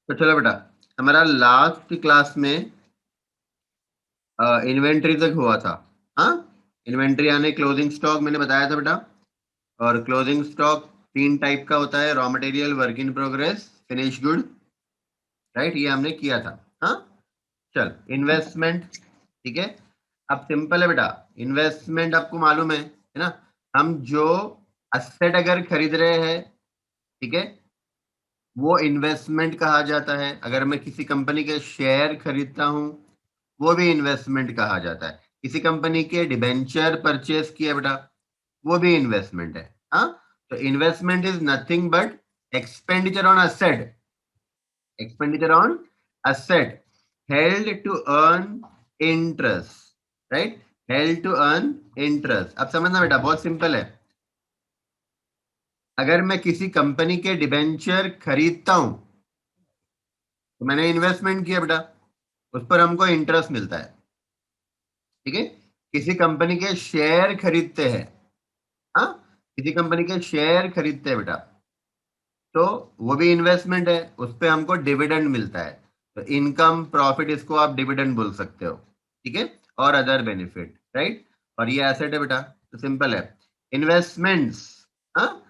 तो चलो बेटा, हमारा लास्ट क्लास में इन्वेंट्री तक हुआ था। हाँ, इन्वेंट्री यानी क्लोजिंग स्टॉक मैंने बताया था बेटा। और क्लोजिंग स्टॉक 3 टाइप का होता है, raw material, work in progress, finish good. Right, ये हमने किया था। हाँ, चल इन्वेस्टमेंट। ठीक है, अब सिंपल है बेटा, इन्वेस्टमेंट आपको मालूम है ना। हम जो असेट अगर खरीद रहे हैं, ठीक है, वो इन्वेस्टमेंट कहा जाता है। अगर मैं किसी कंपनी के शेयर खरीदता हूं, वो भी इन्वेस्टमेंट कहा जाता है। किसी कंपनी के डिबेंचर परचेज किया बेटा, वो भी इन्वेस्टमेंट है। हाँ, तो investment is nothing but expenditure on asset, expenditure on asset held to earn interest, right, held to earn interest। अब समझना बेटा, बहुत सिंपल है। अगर मैं किसी कंपनी के डिबेंचर खरीदता हूं, तो मैंने इन्वेस्टमेंट किया बेटा, उस पर हमको इंटरेस्ट मिलता है। ठीक है, किसी कंपनी के शेयर खरीदते हैं, हाँ, किसी कंपनी के शेयर खरीदते हैं बेटा, तो वो भी इन्वेस्टमेंट है, उस पे हमको डिविडेंड मिलता है। तो इनकम प्रॉफिट, इसको आप डिविडेंड बोल सकते हो। ठीक है, और अदर बेनिफिट, राइट। और ये एसेट है बेटा, तो सिंपल है। इन्वेस्टमेंट्स, हाँ,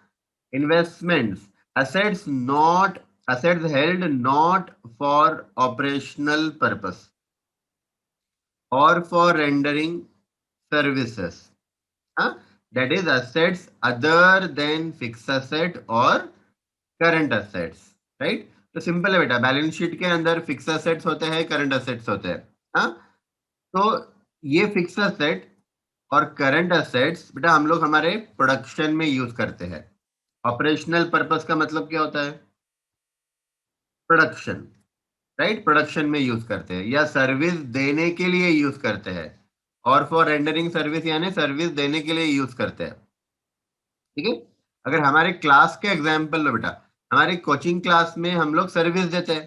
investments, assets not, assets held not for operational purpose or for rendering services, huh? That is assets other than fixed asset or current assets, right. तो simple है बेटा, बैलेंस शीट के अंदर फिक्स असेट्स होते हैं, current assets होते हैं। हाँ, तो ये फिक्स असेट और करंट असेट्स बेटा हम लोग हमारे प्रोडक्शन में यूज करते हैं। ऑपरेशनल पर्पस का मतलब क्या होता है? प्रोडक्शन, राइट, प्रोडक्शन में यूज करते हैं या सर्विस देने के लिए यूज करते हैं। और फॉर रेंडरिंग सर्विस यानी सर्विस देने के लिए यूज करते हैं। ठीक है, अगर हमारे क्लास के एग्जाम्पल लो बेटा, हमारे कोचिंग क्लास में हम लोग सर्विस देते हैं।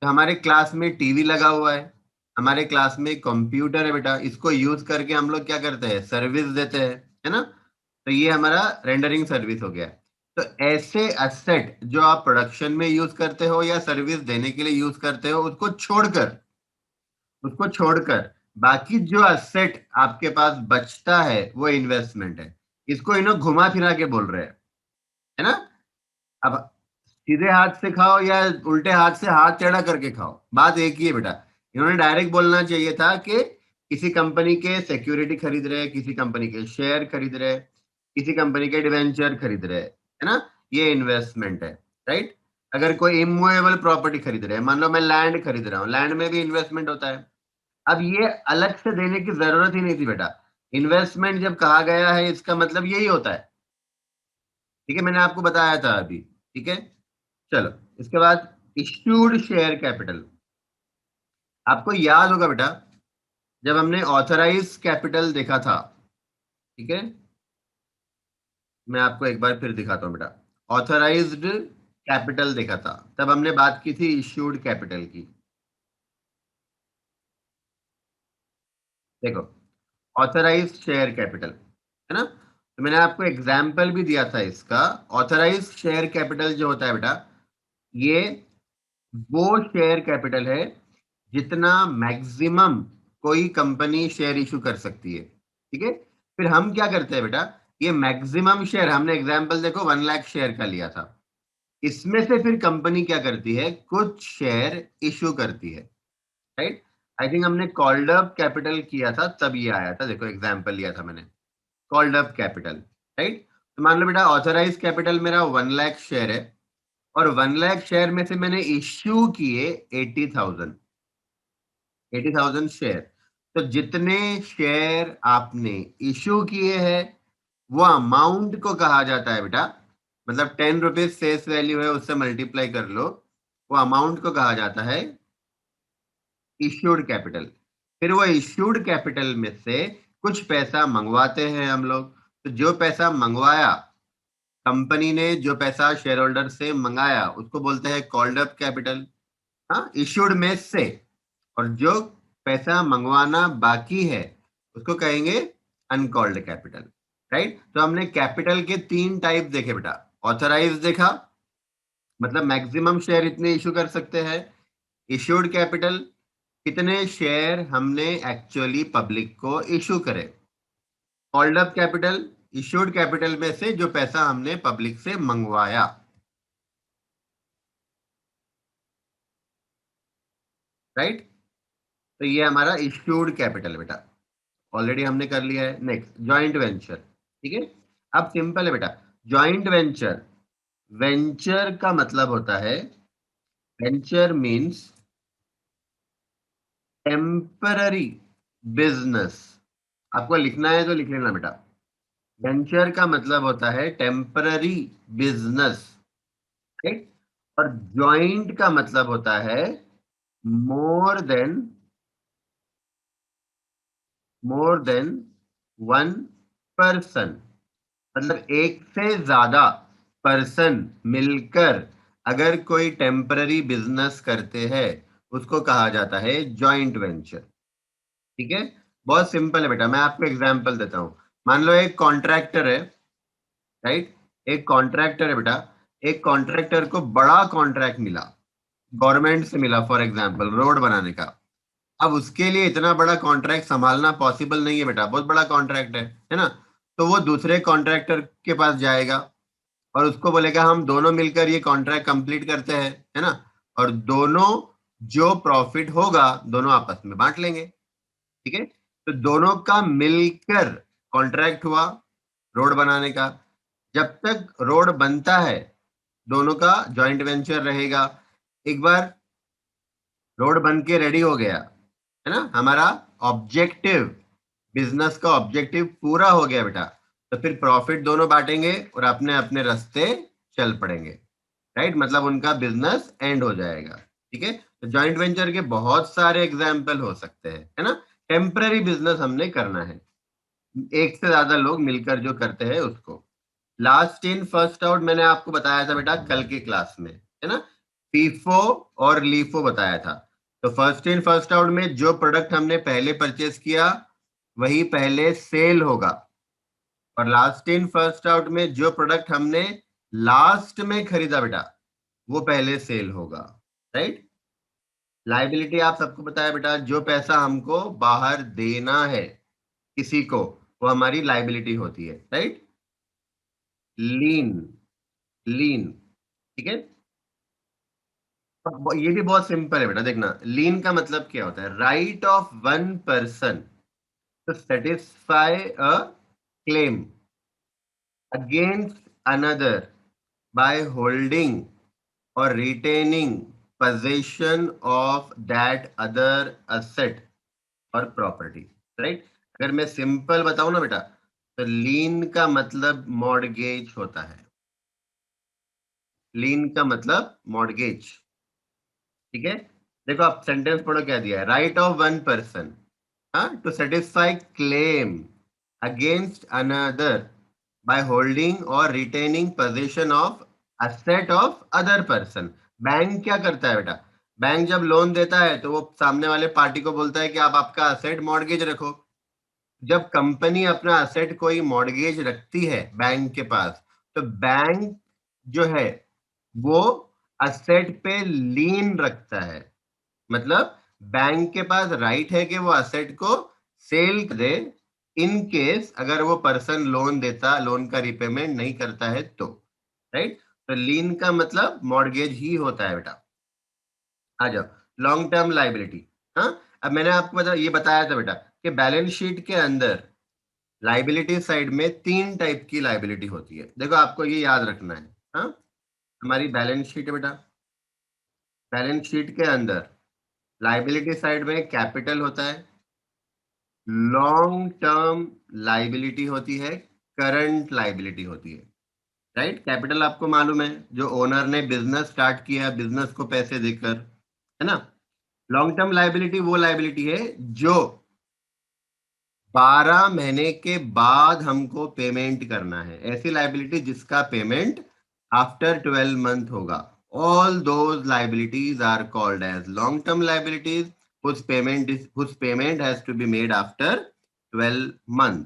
तो हमारे क्लास में टीवी लगा हुआ है, हमारे क्लास में कंप्यूटर है बेटा, इसको यूज करके हम लोग क्या करते हैं? सर्विस देते हैं, है ना। तो ये हमारा रेंडरिंग सर्विस हो गया। तो ऐसे एसेट जो आप प्रोडक्शन में यूज करते हो या सर्विस देने के लिए यूज करते हो, उसको छोड़कर बाकी जो एसेट आपके पास बचता है वो इन्वेस्टमेंट है। इसको इन्हों घुमा फिरा के बोल रहे हैं, है ना। अब सीधे हाथ से खाओ या उल्टे हाथ से हाथ टेढ़ा करके खाओ, बात एक ही है बेटा। इन्होंने डायरेक्ट बोलना चाहिए था कि किसी कंपनी के सिक्योरिटी खरीद रहे, किसी कंपनी के शेयर खरीद रहे, किसी कंपनी के डिवेंचर खरीद रहे, है ना, ये इन्वेस्टमेंट है, राइट। अगर कोई इमूवेबल प्रॉपर्टी खरीद रहे हैं, मान लो मैं लैंड खरीद रहा हूँ, लैंड में भी इन्वेस्टमेंट होता है। अब ये अलग से देने की जरूरत ही नहीं थी बेटा। इन्वेस्टमेंट जब कहा गया है, इसका मतलब यही होता है। ठीक है, मैंने आपको बताया था अभी। ठीक है, चलो इसके बाद इश्यूड शेयर कैपिटल। आपको याद होगा बेटा, जब हमने ऑथराइज कैपिटल देखा था, ठीक है, मैं आपको एक बार फिर दिखाता हूं बेटा। ऑथराइज्ड कैपिटल देखा था, तब हमने बात की थी इश्यूड कैपिटल की। देखो, ऑथराइज्ड शेयर कैपिटल, है ना। तो मैंने आपको एग्जाम्पल भी दिया था इसका। ऑथराइज्ड शेयर कैपिटल जो होता है बेटा, ये वो शेयर कैपिटल है जितना मैक्सिमम कोई कंपनी शेयर इशू कर सकती है। ठीक है, फिर हम क्या करते हैं बेटा, ये मैक्सिमम शेयर, हमने एग्जांपल देखो 1 लाख शेयर का लिया था, इसमें से फिर कंपनी क्या करती है? कुछ शेयर इशू करती है, राइट। आई थिंक हमने कॉल्ड अप कैपिटल किया था, तब ये आया था। देखो एग्जाम्पल लिया था मैंने, कॉल्ड अप कैपिटल, राइट। तो मान लो बेटा ऑथराइज कैपिटल मेरा 1 लाख शेयर है, और 1 लाख शेयर में से मैंने इश्यू किए 80,000 शेयर। तो जितने शेयर आपने इश्यू किए हैं, वो अमाउंट को कहा जाता है बेटा, मतलब 10 रुपीज फेस वैल्यू है, उससे मल्टीप्लाई कर लो, वो अमाउंट को कहा जाता है इश्यूड कैपिटल। फिर वो इश्यूड कैपिटल में से कुछ पैसा मंगवाते हैं हम लोग। तो जो पैसा मंगवाया, कंपनी ने जो पैसा शेयर होल्डर से मंगाया, उसको बोलते हैं कॉल्ड अप कैपिटल, हाँ, इश्यूड में से। और जो पैसा मंगवाना बाकी है, उसको कहेंगे अनकॉल्ड कैपिटल, राइट। तो हमने कैपिटल के 3 टाइप देखे बेटा। ऑथराइज देखा, मतलब मैक्सिमम शेयर इतने इशू कर सकते हैं। इश्यूड कैपिटल, कितने शेयर हमने एक्चुअली पब्लिक को इशू करे। Called up capital, issued capital में से जो पैसा हमने पब्लिक से मंगवाया। राइट, तो ये हमारा इश्यूड कैपिटल बेटा, ऑलरेडी हमने कर लिया है। नेक्स्ट जॉइंट वेंचर, ठीक है। अब सिंपल है बेटा, जॉइंट वेंचर, वेंचर का मतलब होता है, वेंचर मीन्स टेम्पररी बिजनेस। आपको लिखना है तो लिख लेना बेटा। वेंचर का मतलब होता है टेम्पररी बिजनेस, राइट। और जॉइंट का मतलब होता है more than, more than one person. मतलब एक से ज्यादा पर्सन मिलकर अगर कोई टेम्पररी बिजनेस करते हैं, उसको कहा जाता है जॉइंट वेंचर। ठीक है, बहुत सिंपल है बेटा। मैं आपको एग्जांपल देता हूं। मान लो एक कॉन्ट्रैक्टर है, राइट। एक कॉन्ट्रैक्टर है बेटा, एक कॉन्ट्रैक्टर को बड़ा कॉन्ट्रैक्ट मिला, गवर्नमेंट से मिला, फॉर एग्जांपल रोड बनाने का। अब उसके लिए इतना बड़ा कॉन्ट्रैक्ट संभालना पॉसिबल नहीं है बेटा, बहुत बड़ा कॉन्ट्रैक्ट है ना। तो वो दूसरे कॉन्ट्रैक्टर के पास जाएगा और उसको बोलेगा हम दोनों मिलकर ये कॉन्ट्रैक्ट कंप्लीट करते हैं, है ना। और दोनों, जो प्रॉफिट होगा दोनों आपस में बांट लेंगे। ठीक है, तो दोनों का मिलकर कॉन्ट्रैक्ट हुआ रोड बनाने का। जब तक रोड बनता है दोनों का जॉइंट वेंचर रहेगा। एक बार रोड बन के रेडी हो गया, है ना, हमारा ऑब्जेक्टिव, बिजनेस का ऑब्जेक्टिव पूरा हो गया बेटा, तो फिर प्रॉफिट दोनों बांटेंगे और अपने अपने रास्ते चल पड़ेंगे। राइट, मतलब उनका बिजनेस एंड हो जाएगा। ठीक है, तो जॉइंट वेंचर के बहुत सारे एग्जाम्पल हो सकते हैं, है ना। टेम्पररी बिजनेस हमने करना है, एक से ज्यादा लोग मिलकर जो करते हैं उसको। लास्ट इन फर्स्ट आउट मैंने आपको बताया था बेटा कल की क्लास में, है ना। फीफो और लीफो बताया था। तो फर्स्ट इन फर्स्ट आउट में जो प्रोडक्ट हमने पहले परचेस किया वही पहले सेल होगा, और लास्ट इन फर्स्ट आउट में जो प्रोडक्ट हमने लास्ट में खरीदा बेटा वो पहले सेल होगा। राइट, लाइबिलिटी आप सबको पता है बेटा, जो पैसा हमको बाहर देना है किसी को, वो हमारी लाइबिलिटी होती है। राइट, लीन, लीन, ठीक है। अब ये भी बहुत सिंपल है बेटा, देखना लीन का मतलब क्या होता है। Right of one person to satisfy a claim against another by holding or retaining possession of that other asset और प्रॉपर्टी। राइट, अगर मैं सिंपल बताऊं ना बेटा, तो लीन का मतलब मॉर्गेज होता है। लीन का मतलब मॉर्गेज, ठीक है। देखो आप सेंटेंस पढ़ो, क्या दिया है, right of one person to satisfy claim against another by holding or retaining possession of asset of other person। Bank क्या करता है बेटा, बैंक जब लोन देता है तो वो सामने वाले पार्टी को बोलता है कि आप आपका असेट मॉर्गेज रखो। जब कंपनी अपना असेट कोई मॉर्गेज रखती है बैंक के पास, तो बैंक जो है वो असेट पे लीन रखता है। मतलब बैंक के पास राइट है कि वो असेट को सेल दे, इन केस अगर वो पर्सन लोन देता, लोन का रिपेमेंट नहीं करता है तो। राइट, तो लीन का मतलब मॉर्गेज ही होता है बेटा। आ जाओ, लॉन्ग टर्म लाइबिलिटी। हाँ, अब मैंने आपको ये बताया था बेटा कि बैलेंस शीट के अंदर लाइबिलिटी साइड में तीन टाइप की लाइबिलिटी होती है। देखो आपको ये याद रखना है। हाँ, हमारी बैलेंस शीट है बेटा, बैलेंस शीट के अंदर लाइबिलिटी साइड में कैपिटल होता है, लॉन्ग टर्म लाइबिलिटी होती है, करंट लाइबिलिटी होती है। राइट, कैपिटल आपको मालूम है, जो ओनर ने बिजनेस स्टार्ट किया बिजनेस को पैसे देकर, है ना। लॉन्ग टर्म लाइबिलिटी वो लाइबिलिटी है जो 12 महीने के बाद हमको पेमेंट करना है, ऐसी लाइबिलिटी जिसका पेमेंट आफ्टर 12 मंथ होगा। All those liabilities are called as long term liabilities whose payment has to be made after 12 month।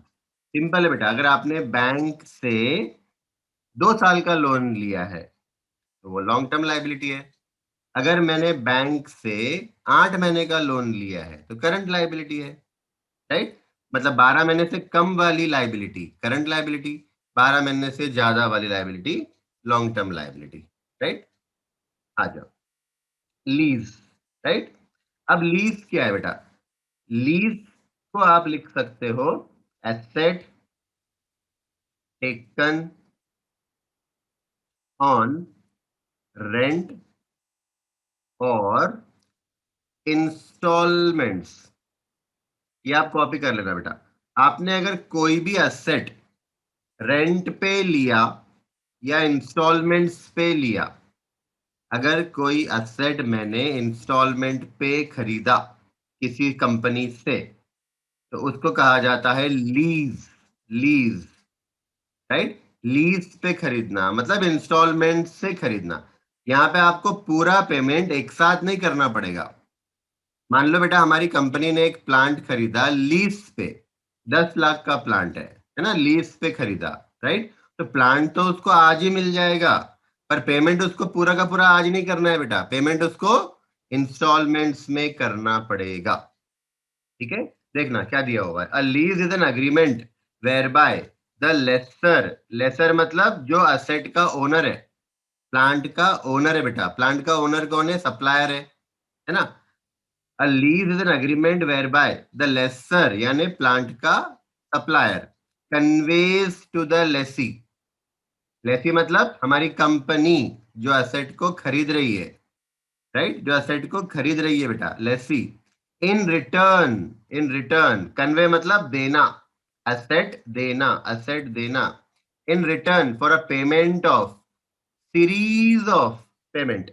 Simple है बेटा, अगर आपने बैंक से 2 साल का लोन लिया है तो वो लॉन्ग टर्म लाइबिलिटी है। अगर मैंने बैंक से 8 महीने का लोन लिया है तो करंट लाइबिलिटी है, राइट। मतलब 12 महीने से कम वाली लाइबिलिटी करंट लाइबिलिटी, 12 महीने से ज्यादा वाली liability long term liability, right. आ जाओ लीज, राइट। अब लीज क्या है बेटा? लीज को आप लिख सकते हो एसेट टेकन ऑन रेंट और इंस्टॉलमेंट्स। ये आप कॉपी कर लेना बेटा। आपने अगर कोई भी एसेट रेंट पे लिया या इंस्टॉलमेंट्स पे लिया, अगर कोई एसेट मैंने इंस्टॉलमेंट पे खरीदा किसी कंपनी से, तो उसको कहा जाता है लीज। Lease, right. लीज पे खरीदना मतलब इंस्टॉलमेंट से खरीदना। यहाँ पे आपको पूरा पेमेंट एक साथ नहीं करना पड़ेगा। मान लो बेटा हमारी कंपनी ने एक प्लांट खरीदा लीज पे, 10 लाख का प्लांट है ना, लीज पे खरीदा, राइट। तो प्लांट तो उसको आज ही मिल जाएगा, पर पेमेंट उसको पूरा का पूरा आज नहीं करना है बेटा, पेमेंट उसको इंस्टॉलमेंट्स में करना पड़ेगा। ठीक है, देखना क्या दिया हुआ है। A lease is an agreement whereby the lessor, lessor मतलब जो असेट का ओनर है, प्लांट का ओनर है बेटा, प्लांट का ओनर कौन है? सप्लायर है ना। A lease is an agreement whereby the lessor यानी प्लांट का supplier conveys to the lessee, lessee मतलब हमारी कंपनी जो एसेट को खरीद रही है, राइट, जो एसेट को खरीद रही है बेटा, lessee. In return, in return convey मतलब देना, एसेट देना, एसेट देना। In return for a payment of series of payment,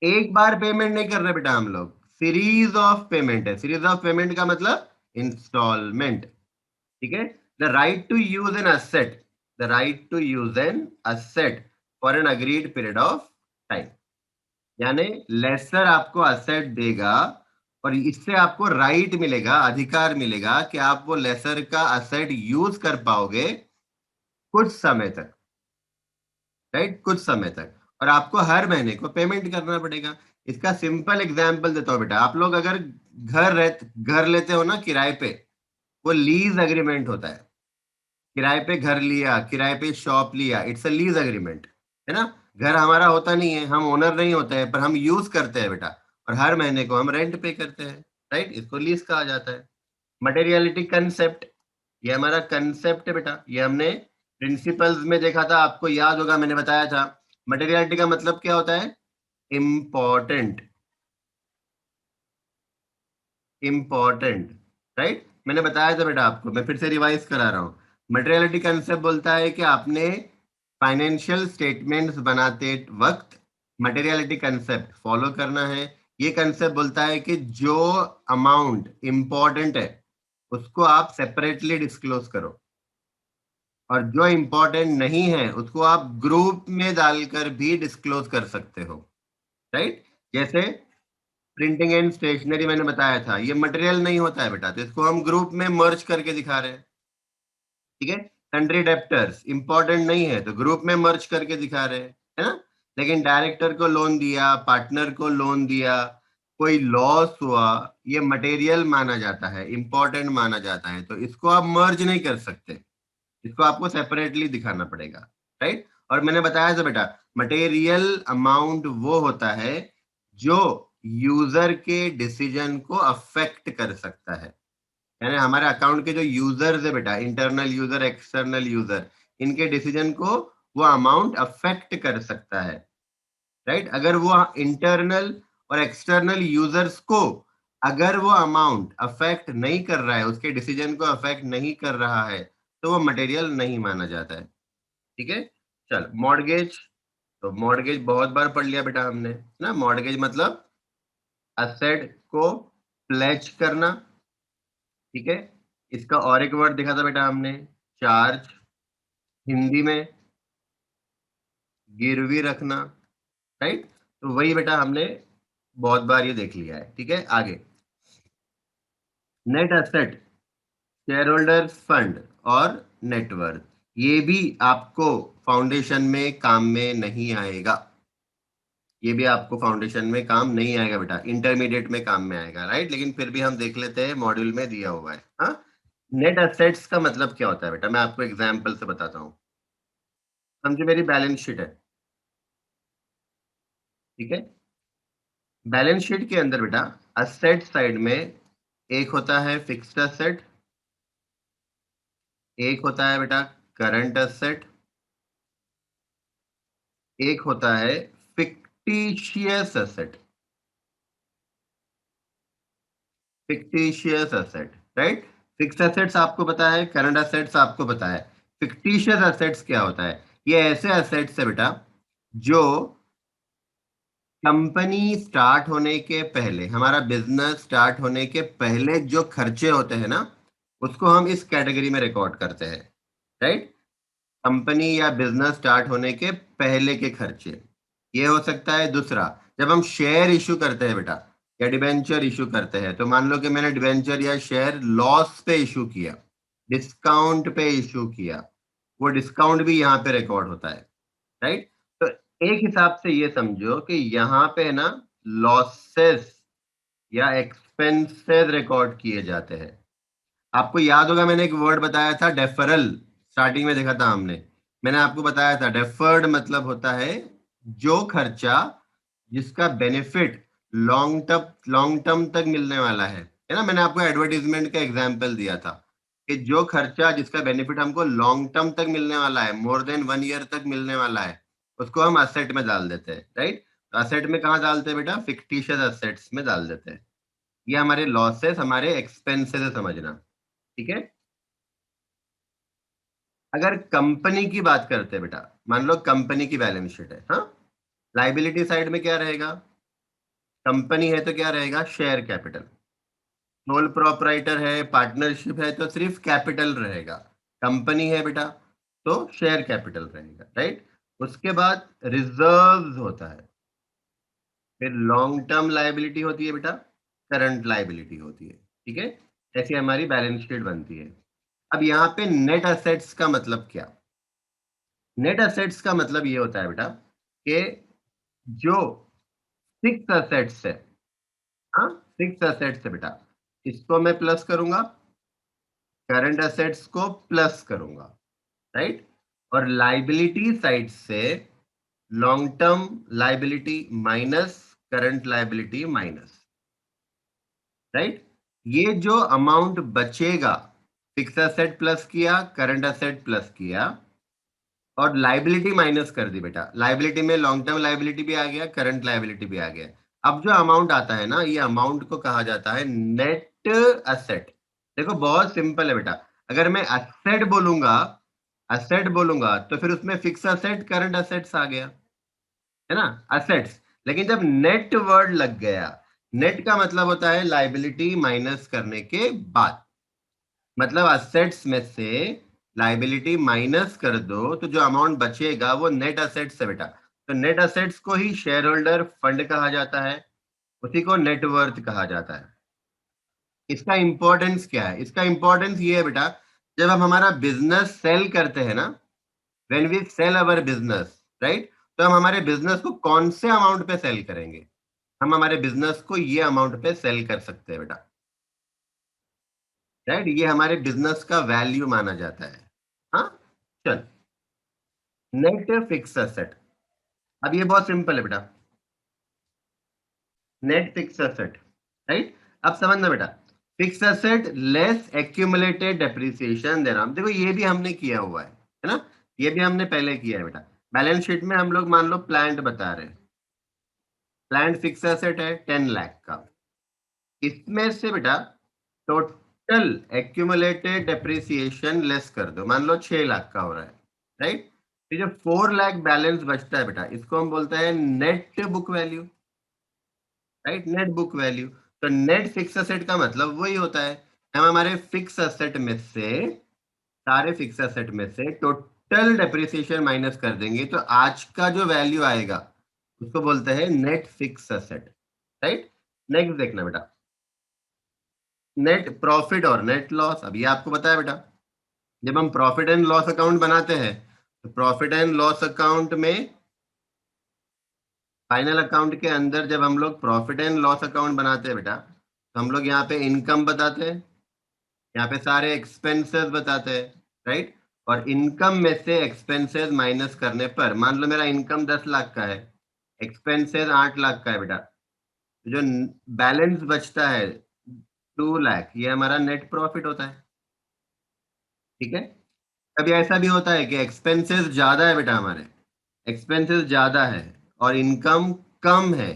एक बार पेमेंट नहीं कर रहे बेटा हम लोग, सीरीज ऑफ पेमेंट है। सीरीज ऑफ पेमेंट का मतलब इंस्टॉलमेंट। ठीक है। The right to use an asset, the right to use an asset for an agreed period of time, यानी लेसर आपको असेट देगा और इससे आपको राइट मिलेगा, अधिकार मिलेगा कि आप वो लेसर का असेट यूज कर पाओगे कुछ समय तक, राइट, कुछ समय तक। और आपको हर महीने को पेमेंट करना पड़ेगा। इसका सिंपल एग्जांपल देता हूं बेटा। आप लोग अगर घर लेते हो ना किराए पे, वो लीज एग्रीमेंट होता है। किराए पे घर लिया, किराए पे शॉप लिया, इट्स अ लीज एग्रीमेंट, है ना। घर हमारा होता नहीं है, हम ओनर नहीं होते हैं, पर हम यूज करते हैं बेटा, और हर महीने को हम रेंट पे करते हैं, राइट। इसको लीज कहा जाता है। मटेरियलिटी कंसेप्ट, ये हमारा कंसेप्ट है बेटा। ये हमने प्रिंसिपल्स में देखा था, आपको याद होगा, मैंने बताया था। मटेरियलिटी का मतलब क्या होता है? Important, important, right. मैंने बताया था बेटा आपको, मैं फिर से रिवाइज करा रहा हूं। मटेरियलिटी कंसेप्ट बोलता है कि आपने फाइनेंशियल स्टेटमेंट्स बनाते वक्त मटेरियलिटी कंसेप्ट फॉलो करना है। ये कंसेप्ट बोलता है कि जो अमाउंट इंपॉर्टेंट है उसको आप सेपरेटली डिस्क्लोज करो, और जो इंपॉर्टेंट नहीं है उसको आप ग्रुप में डालकर भी डिस्क्लोज कर सकते हो, राइट। जैसे प्रिंटिंग एंड स्टेशनरी मैंने बताया था, ये मटेरियल नहीं होता है बेटा, तो इसको हम ग्रुप में मर्ज करके दिखा रहे हैं। ठीक है। कंट्री डेप्टर्स इंपॉर्टेंट नहीं है तो ग्रुप में मर्ज करके दिखा रहे हैं, है ना। लेकिन डायरेक्टर को लोन दिया, पार्टनर को लोन दिया, कोई लॉस हुआ, ये मटेरियल माना जाता है, इंपॉर्टेंट माना जाता है, तो इसको आप मर्ज नहीं कर सकते, इसको आपको सेपरेटली दिखाना पड़ेगा, राइट। और मैंने बताया था बेटा, मटेरियल अमाउंट वो होता है जो यूजर के डिसीजन को अफेक्ट कर सकता है, यानी हमारे अकाउंट के जो यूजर्स है बेटा, इंटरनल यूजर, एक्सटर्नल यूजर, इनके डिसीजन को वो अमाउंट अफेक्ट कर सकता है, राइट। अगर वो इंटरनल और एक्सटर्नल यूजर्स को अगर वो अमाउंट अफेक्ट नहीं कर रहा है, उसके डिसीजन को अफेक्ट नहीं कर रहा है, तो वो मटेरियल नहीं माना जाता है। ठीक है। चल मॉर्गेज, तो मॉर्गेज बहुत बार पढ़ लिया बेटा हमने ना। मॉर्गेज मतलब असेट को प्लेज करना। ठीक है। इसका और एक वर्ड देखा था बेटा हमने, चार्ज, हिंदी में गिरवी रखना, राइट। तो वही बेटा हमने बहुत बार ये देख लिया है। ठीक है, आगे net asset, share holders fund और नेटवर्थ। ये भी आपको फाउंडेशन में काम में नहीं आएगा, ये भी आपको फाउंडेशन में काम नहीं आएगा बेटा, इंटरमीडिएट में काम में आएगा, राइट। लेकिन फिर भी हम देख लेते हैं, मॉड्यूल में दिया हुआ है। हाँ, नेट एसेट्स का मतलब क्या होता है बेटा, मैं आपको एग्जांपल से बताता हूँ। समझो मेरी बैलेंस शीट है, ठीक है। बैलेंस शीट के अंदर बेटा असेट साइड में एक होता है फिक्स्ड असेट, एक होता है बेटा करंट असेट, एक होता है fictitious asset, fictitious asset, right. Fixed assets आपको पता है, करंट असेट्स आपको पता है। फिक्टिशियस असेट्स क्या होता है, ये ऐसे असेट्स है बेटा जो कंपनी स्टार्ट होने के पहले, हमारा बिजनेस स्टार्ट होने के पहले जो खर्चे होते हैं ना, उसको हम इस कैटेगरी में रिकॉर्ड करते हैं, राइट। कंपनी या बिजनेस स्टार्ट होने के पहले के खर्चे, ये हो सकता है। दूसरा, जब हम शेयर इशू करते हैं बेटा या डिबेंचर इशू करते हैं, तो मान लो कि मैंने डिबेंचर या शेयर लॉस पे इशू किया, डिस्काउंट पे इशू किया, वो डिस्काउंट भी यहाँ पे रिकॉर्ड होता है, राइट। तो एक हिसाब से ये समझो कि यहाँ पे ना लॉसेस या एक्सपेंसेस रिकॉर्ड किए जाते हैं। आपको याद होगा मैंने एक वर्ड बताया था डेफरल, स्टार्टिंग में देखा था हमने। मैंने आपको बताया था डेफर्ड मतलब होता है जो खर्चा जिसका बेनिफिट लॉन्ग टर्म तक मिलने वाला है ना। मैंने आपको एडवर्टीजमेंट का एग्जांपल दिया था कि जो खर्चा जिसका बेनिफिट हमको लॉन्ग टर्म तक मिलने वाला है, मोर देन 1 ईयर तक मिलने वाला है, उसको हम असेट में डाल देते हैं, राइट। तो असेट में कहाँ डालते हैं बेटा, फिक्टिशियस असेट्स में डाल देते हैं। ये हमारे लॉसेस, हमारे एक्सपेंसेस है, समझना, ठीक है। अगर कंपनी की बात करते हैं बेटा, मान लो कंपनी की बैलेंस शीट है, हाँ, लाइबिलिटी साइड में क्या रहेगा, कंपनी है तो क्या रहेगा, शेयर कैपिटल। सोल प्रोपराइटर है, पार्टनरशिप है, तो सिर्फ कैपिटल रहेगा। कंपनी है बेटा तो शेयर कैपिटल रहेगा, राइट। उसके बाद रिजर्व्स होता है, फिर लॉन्ग टर्म लाइबिलिटी होती है बेटा, करंट लाइबिलिटी होती है, ठीक है। ऐसी हमारी बैलेंस शीट बनती है। अब यहाँ पे नेट असेट्स का मतलब क्या, नेट असेट्स का मतलब ये होता है बेटा कि जो फिक्स असेट्स है, हाँ, फिक्स असेट्स है बेटा, इसको मैं प्लस करूंगा, करंट असेट्स को प्लस करूंगा, राइट। और लाइबिलिटी साइड से long term liability minus current liability minus, right. ये जो अमाउंट बचेगा, फिक्स असेट प्लस किया, करंट असेट प्लस किया और लाइबिलिटी माइनस कर दी बेटा, लाइबिलिटी में लॉन्ग टर्म लाइबिलिटी भी आ गया, करंट लाइबिलिटी भी आ गया। अब जो अमाउंट आता है ना, ये अमाउंट को कहा जाता है नेट असेट। देखो बहुत सिंपल है बेटा, अगर मैं असेट बोलूंगा तो फिर उसमें फिक्स असेट करंट असेट्स आ गया, है ना, असेट्स। लेकिन जब नेट वर्ड लग गया, नेट का मतलब होता है लाइबिलिटी माइनस करने के बाद, मतलब असेट्स में से लाइबिलिटी माइनस कर दो तो जो अमाउंट बचेगा वो नेट असेट्स है बेटा। तो नेट असेट्स को ही शेयर होल्डर फंड कहा जाता है, उसी को नेटवर्थ कहा जाता है। इसका इंपॉर्टेंस क्या है, इसका इंपॉर्टेंस ये है बेटा, जब हम हमारा बिजनेस सेल करते हैं ना, when we sell our business, right, तो हम हमारे बिजनेस को कौन से अमाउंट पे सेल करेंगे, हम हमारे बिजनेस को ये अमाउंट पे सेल कर सकते हैं बेटा, राइट। ये हमारे बिजनेस का वैल्यू माना जाता है। हाँ, चल, नेट फिक्स एसेट, अब ये बहुत सिंपल है बेटा, नेट फिक्स एसेट, राइट। अब समझना बेटा, fix asset less accumulated depreciation देना, देखो ये भी हमने किया हुआ है ना, ये भी हमने पहले किया है बेटा। बैलेंस शीट में हम लोग मान लो प्लांट बता रहे हैं, प्लांट फिक्स एसेट है 10 लाख का, इसमें से बेटा टोटल एक्यूमुलेटेड डेप्रिसिएशन लेस कर दो, मान लो 6 लाख का हो रहा है, राइट। ये जो 4 लाख बैलेंस बचता है बेटा, इसको हम बोलते हैं net book value, right, net book value. तो नेट फिक्स एसेट का मतलब वही होता है, हम हमारे फिक्स एसेट में से, सारे फिक्स एसेट में से टोटल डेप्रिसिएशन माइनस कर देंगे, तो आज का जो वैल्यू आएगा उसको बोलते हैं net fix asset, right. Next देखना बेटा, नेट प्रॉफिट और नेट लॉस, अब ये आपको पता है बेटा, जब हम प्रॉफिट एंड लॉस अकाउंट बनाते हैं तो प्रॉफिट एंड लॉस अकाउंट में फाइनल अकाउंट के अंदर जब हम लोग प्रॉफिट एंड लॉस अकाउंट बनाते हैं बेटा, तो हम लोग यहाँ पे इनकम बताते हैं, यहाँ पे सारे एक्सपेंसेस बताते हैं, राइट। और इनकम में से एक्सपेंसेस माइनस करने पर मान लो मेरा इनकम 10 लाख का है, एक्सपेंसेस 8 लाख का है बेटा, तो जो बैलेंस बचता है 2 लाख, ये हमारा नेट प्रॉफिट होता है। ठीक है। कभी ऐसा भी होता है कि एक्सपेंसेस ज्यादा है बेटा, हमारे एक्सपेंसेस ज्यादा है और इनकम कम है,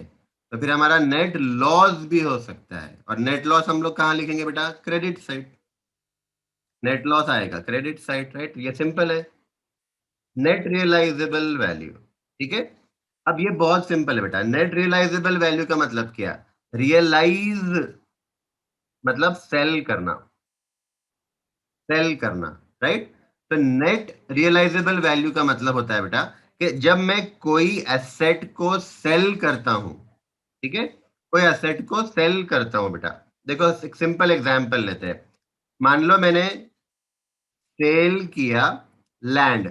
तो फिर हमारा नेट लॉस भी हो सकता है। और नेट लॉस हम लोग कहाँ लिखेंगे बेटा? Credit side. नेट लॉस आएगा क्रेडिट साइड, राइट। ये सिंपल है। नेट रियलाइजेबल वैल्यू, ठीक है। अब ये बहुत सिंपल है बेटा। नेट रियलाइजेबल वैल्यू का मतलब क्या? रियलाइज मतलब सेल करना, सेल करना, राइट। तो नेट रियलाइजेबल वैल्यू का मतलब होता है बेटा कि जब मैं कोई एसेट को सेल करता हूं, ठीक है, कोई एसेट को सेल करता हूं बेटा। देखो एक सिंपल एग्जांपल लेते हैं। मान लो मैंने सेल किया लैंड,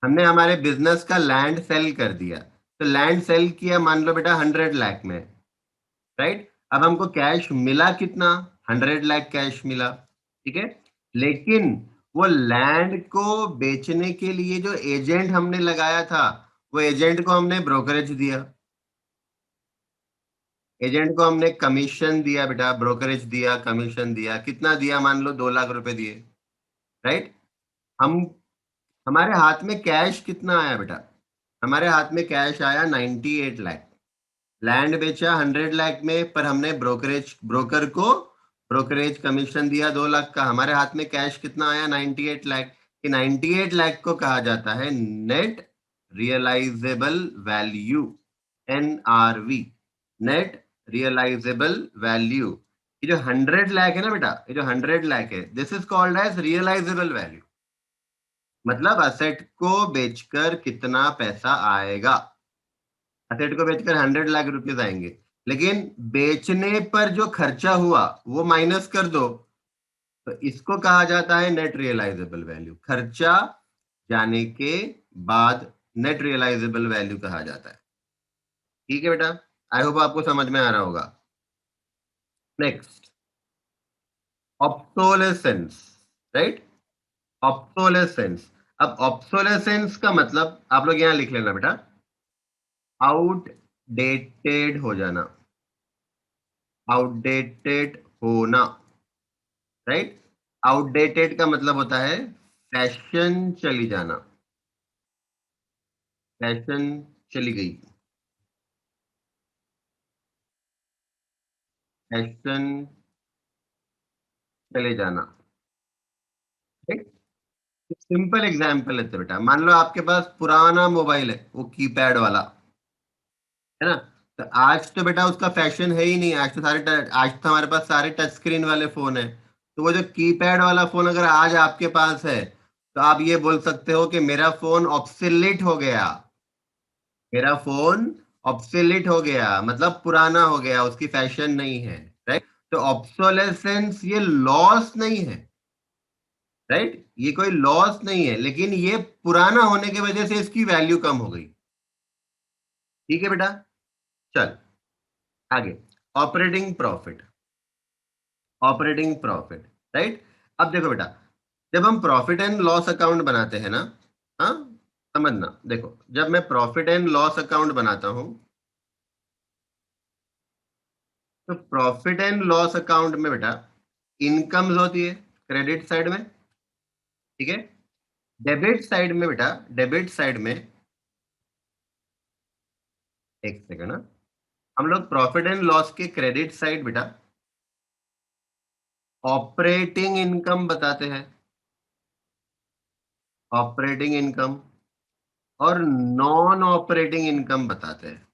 हमने हमारे बिजनेस का लैंड सेल कर दिया। तो लैंड सेल किया मान लो बेटा 100 लाख में, राइट। अब हमको कैश मिला कितना? 100 लाख कैश मिला, ठीक है। लेकिन वो लैंड को बेचने के लिए जो एजेंट हमने लगाया था, वो एजेंट को हमने ब्रोकरेज दिया, एजेंट को हमने कमीशन दिया बेटा, ब्रोकरेज दिया, कमीशन दिया। कितना दिया? मान लो 2 लाख रुपए दिए, राइट। हम हमारे हाथ में कैश कितना आया बेटा? हमारे हाथ में कैश आया 98 लाख। लैंड बेचा 100 लाख में, पर हमने ब्रोकर को ब्रोकरेज कमीशन दिया 2 लाख का। हमारे हाथ में कैश कितना आया? 98 लाख। कि 98 लाख को कहा जाता है net realizable value, NRV, net realizable value. ये जो 100 लाख है ना बेटा, ये जो 100 लाख है, this is called as realizable value. मतलब असेट को बेचकर कितना पैसा आएगा। असेट को बेचकर 100 लाख रुपीज आएंगे, लेकिन बेचने पर जो खर्चा हुआ वो माइनस कर दो, तो इसको कहा जाता है नेट रियलाइजेबल वैल्यू। खर्चा जाने के बाद नेट रियलाइजेबल वैल्यू कहा जाता है। ठीक है बेटा, आई होप आपको समझ में आ रहा होगा। Next, obsolescence, right. ऑब्सोलेसेंस। अब ऑब्सोलेसेंस का मतलब आप लोग यहां लिख लेना बेटा, आउटडेटेड हो जाना, आउटडेटेड होना, राइट। आउटडेटेड का मतलब होता है फैशन चली जाना, फैशन चली गई, फैशन चले जाना, ठीक। सिंपल एग्जांपल लेते हैं बेटा। मान लो आपके पास पुराना मोबाइल है, वो कीपैड वाला, है ना। तो आज तो बेटा उसका फैशन है ही नहीं। आज तो हमारे पास सारे टच स्क्रीन वाले फोन है। तो वो जो कीपैड वाला फोन अगर आज आपके पास है, तो आप ये बोल सकते हो कि मेरा फोन ऑब्सोलीट हो गया, मेरा फोन ऑब्सोलीट हो गया, मतलब पुराना हो गया, उसकी फैशन नहीं है, राइट। तो ऑब्सोलेसेंस ये लॉस नहीं है, राइट। ये कोई लॉस नहीं है, लेकिन ये पुराना होने की वजह से इसकी वैल्यू कम हो गई। ठीक है बेटा, चल आगे। Operating profit, operating profit, right. अब देखो बेटा, जब हम प्रॉफिट एंड लॉस अकाउंट बनाते हैं ना, हाँ, समझना। देखो जब मैं प्रॉफिट एंड लॉस अकाउंट बनाता हूं, तो प्रॉफिट एंड लॉस अकाउंट में बेटा इनकम्स होती है क्रेडिट साइड में, ठीक है। डेबिट साइड में बेटा, डेबिट साइड में, एक सेकंड, हम लोग प्रॉफिट एंड लॉस के क्रेडिट साइड बेटा ऑपरेटिंग इनकम बताते हैं, ऑपरेटिंग इनकम, और नॉन ऑपरेटिंग इनकम बताते हैं,